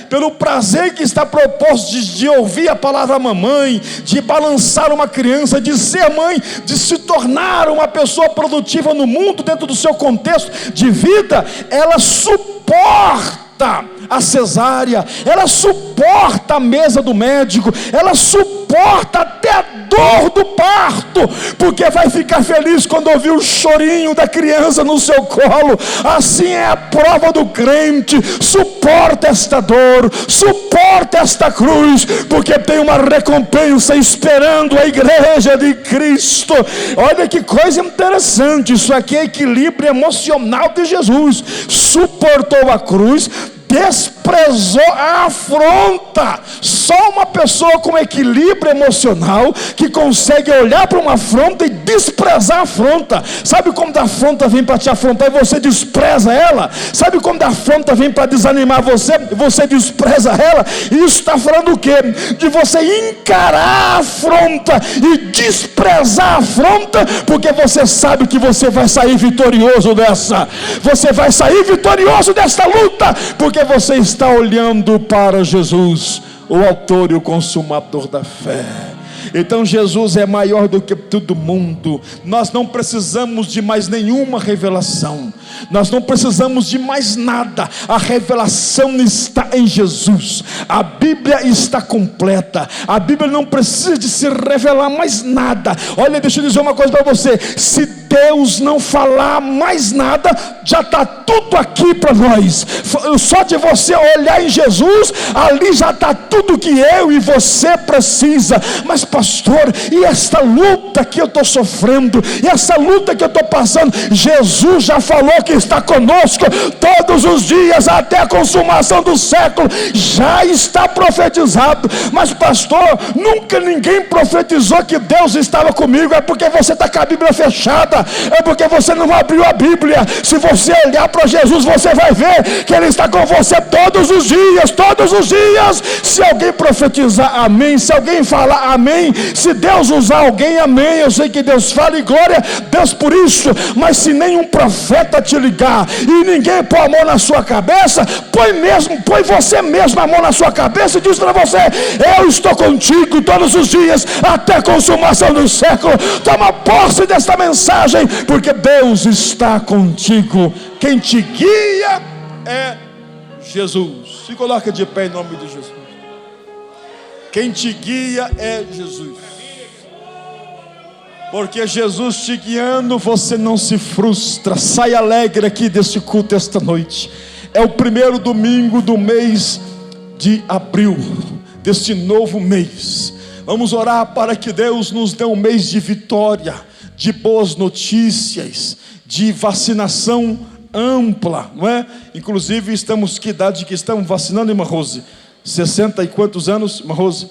pelo prazer que está proposto de ouvir a palavra mamãe, de balançar uma criança, de ser mãe, de se tornar uma pessoa produtiva no mundo, dentro do seu contexto de vida, ela suporta a cesárea, ela suporta a mesa do médico, ela suporta até a dor do parto, porque vai ficar feliz quando ouvir o chorinho da criança no seu colo. Assim é a prova do crente. Suporta esta dor, suporta esta cruz, porque tem uma recompensa esperando a igreja de Cristo. Olha que coisa interessante, isso aqui é equilíbrio emocional de Jesus. Suportou a cruz, desprezou a afronta. Só uma pessoa com equilíbrio emocional que consegue olhar para uma afronta e desprezar a afronta. Sabe quando a afronta vem para te afrontar e você despreza ela? Sabe quando a afronta vem para desanimar você e você despreza ela? Isso está falando o quê? De você encarar a afronta e desprezar a afronta, porque você sabe que você vai sair vitorioso dessa. Você vai sair vitorioso desta luta, porque você está olhando para Jesus, o autor e o consumador da fé. Então Jesus é maior do que todo mundo. Nós não precisamos de mais nenhuma revelação. Nós não precisamos de mais nada. A revelação está em Jesus. A Bíblia está completa. A Bíblia não precisa de se revelar mais nada. Olha, deixa eu dizer uma coisa para você. Se Deus não falar mais nada, já está tudo aqui para nós. Só de você olhar em Jesus, ali já está tudo que eu e você precisa. Mas pastor, e esta luta que eu estou sofrendo, e essa luta que eu estou passando, Jesus já falou que está conosco todos os dias até a consumação do século. Já está profetizado. Mas pastor, nunca ninguém profetizou que Deus estava comigo. É porque você está com a Bíblia fechada, é porque você não abriu a Bíblia. Se você olhar para Jesus, você vai ver que Ele está com você todos os dias, todos os dias. Se alguém profetizar, amém. Se alguém falar, amém. Se Deus usar alguém, amém. Eu sei que Deus fala e glória a Deus por isso. Mas se nenhum profeta te ligar e ninguém pôr a mão na sua cabeça, põe você mesmo a mão na sua cabeça e diz para você: eu estou contigo todos os dias até a consumação do século. Toma posse desta mensagem, porque Deus está contigo. Quem te guia é Jesus. Se coloca de pé em nome de Jesus. Quem te guia é Jesus. Porque Jesus te guiando, você não se frustra. Sai alegre aqui desse culto esta noite. É o primeiro domingo do mês de abril, deste novo mês. Vamos orar para que Deus nos dê um mês de vitória, de boas notícias, de vacinação ampla, não é? Inclusive estamos, que idade que estamos vacinando, irmã Rose? 60 e quantos anos, irmã Rose?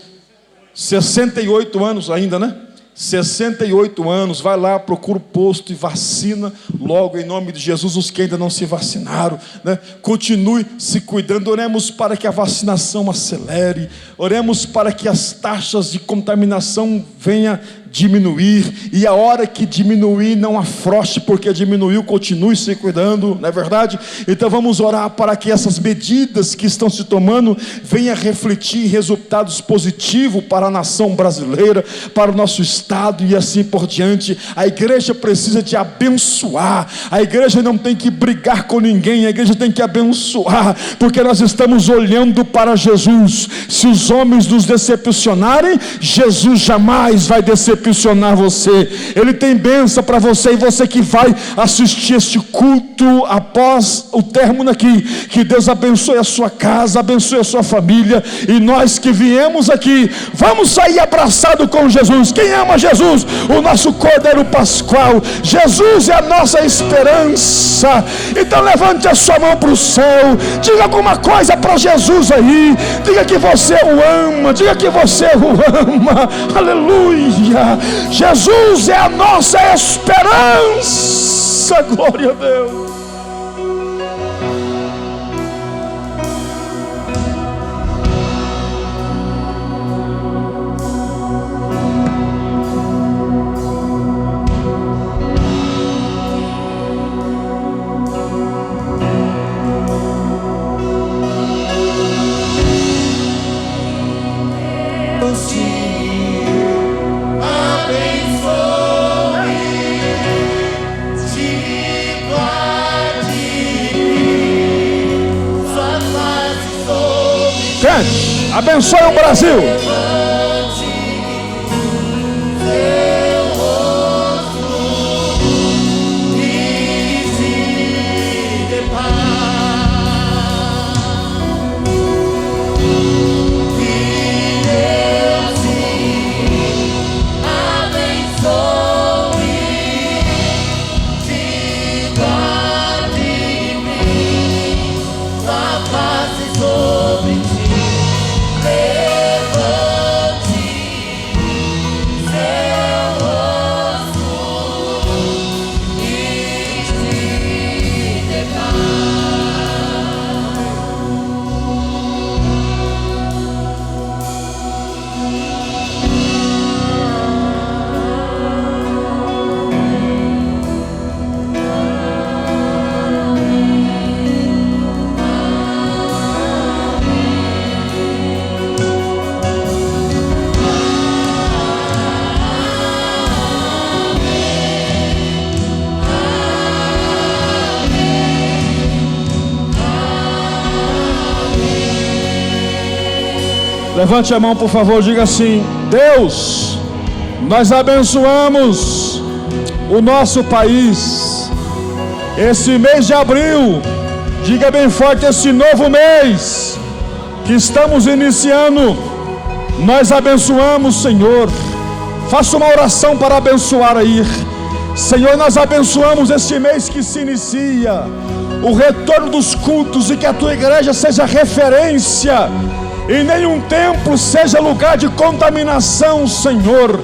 68 anos ainda, né? 68 anos, vai lá, procura o posto e vacina logo em nome de Jesus os que ainda não se vacinaram, né? Continue se cuidando. Oremos para que a vacinação acelere, oremos para que as taxas de contaminação venham diminuir, e a hora que diminuir, não afrouxe, porque diminuiu, continue se cuidando, não é verdade? Então vamos orar para que essas medidas que estão se tomando venham refletir em resultados positivos para a nação brasileira, para o nosso estado e assim por diante. A igreja precisa de abençoar, a igreja não tem que brigar com ninguém, a igreja tem que abençoar, porque nós estamos olhando para Jesus. Se os homens nos decepcionarem, Jesus jamais vai decepcionar você. Ele tem bênção para você, e você que vai assistir este culto após o término aqui, que Deus abençoe a sua casa, abençoe a sua família, e nós que viemos aqui, vamos sair abraçado com Jesus. Quem ama Jesus? O nosso Cordeiro Pascual. Jesus é a nossa esperança. Então levante a sua mão para o céu, diga alguma coisa para Jesus aí, diga que você o ama, diga que você o ama. Aleluia. Jesus é a nossa esperança. Glória a Deus. Abençoe o Brasil. Levante a mão, por favor, diga assim: Deus, nós abençoamos o nosso país. Esse mês de abril, diga bem forte, esse novo mês que estamos iniciando, nós abençoamos, Senhor. Faça uma oração para abençoar aí. Senhor, nós abençoamos este mês que se inicia, o retorno dos cultos, e que a tua igreja seja referência, e nenhum templo seja lugar de contaminação, Senhor.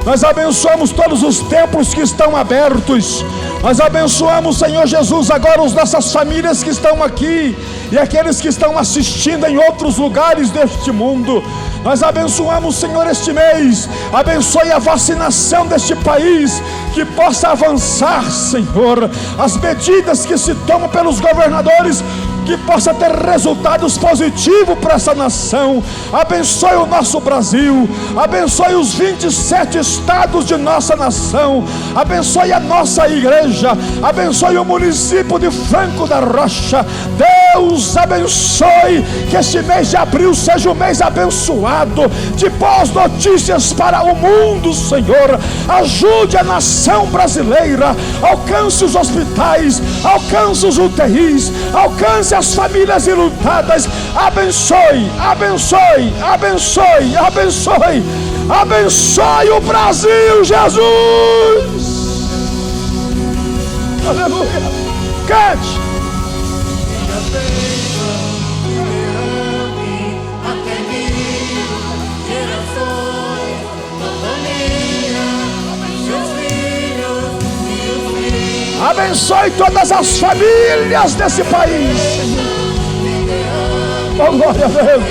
Nós abençoamos todos os templos que estão abertos. Nós abençoamos, Senhor Jesus, agora as nossas famílias que estão aqui e aqueles que estão assistindo em outros lugares deste mundo. Nós abençoamos, Senhor, este mês. Abençoe a vacinação deste país, que possa avançar, Senhor. As medidas que se tomam pelos governadores, que possa ter resultados positivos para essa nação. Abençoe o nosso Brasil, abençoe os 27 estados de nossa nação, abençoe a nossa igreja, abençoe o município de Franco da Rocha. Deus abençoe, que este mês de abril seja um mês abençoado, de boas notícias para o mundo, Senhor. Ajude a nação brasileira, alcance os hospitais, alcance os UTIs, alcance as famílias enlutadas. Abençoe, abençoe, abençoe, abençoe, abençoe o Brasil, Jesus. Aleluia. Cante. Abençoe todas as famílias desse país. Oh, glória a Deus.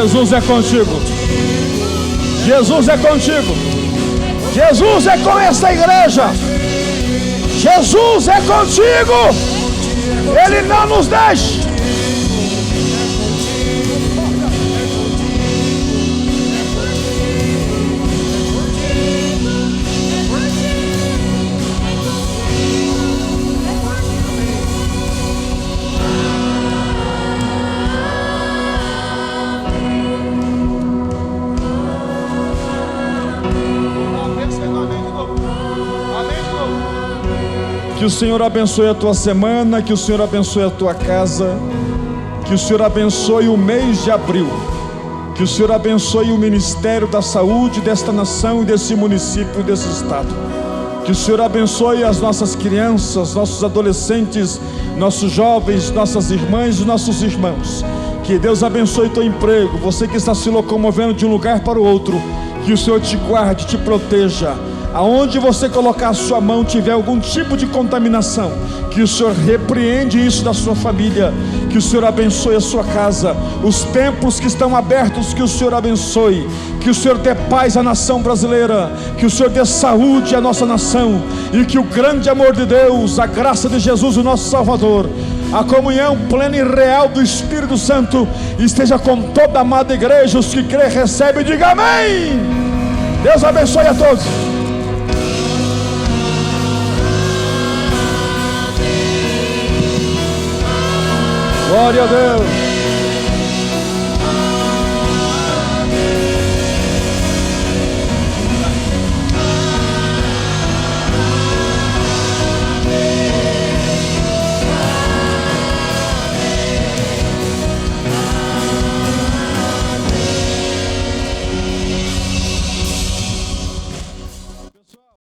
Jesus é contigo. Jesus é contigo. Jesus é com esta igreja. Jesus é contigo. Ele não nos deixa. Que o Senhor abençoe a tua semana, que o Senhor abençoe a tua casa, que o Senhor abençoe o mês de abril, que o Senhor abençoe o Ministério da Saúde desta nação e desse município, desse estado. Que o Senhor abençoe as nossas crianças, nossos adolescentes, nossos jovens, nossas irmãs e nossos irmãos. Que Deus abençoe teu emprego, você que está se locomovendo de um lugar para o outro. Que o Senhor te guarde, te proteja. Aonde você colocar a sua mão tiver algum tipo de contaminação, que o Senhor repreende isso da sua família. Que o Senhor abençoe a sua casa, os templos que estão abertos, que o Senhor abençoe. Que o Senhor dê paz à nação brasileira, que o Senhor dê saúde à nossa nação, e que o grande amor de Deus, a graça de Jesus, o nosso Salvador, a comunhão plena e real do Espírito Santo esteja com toda a amada igreja. Os que crê, recebe e diga amém. Deus abençoe a todos. Glória a Deus.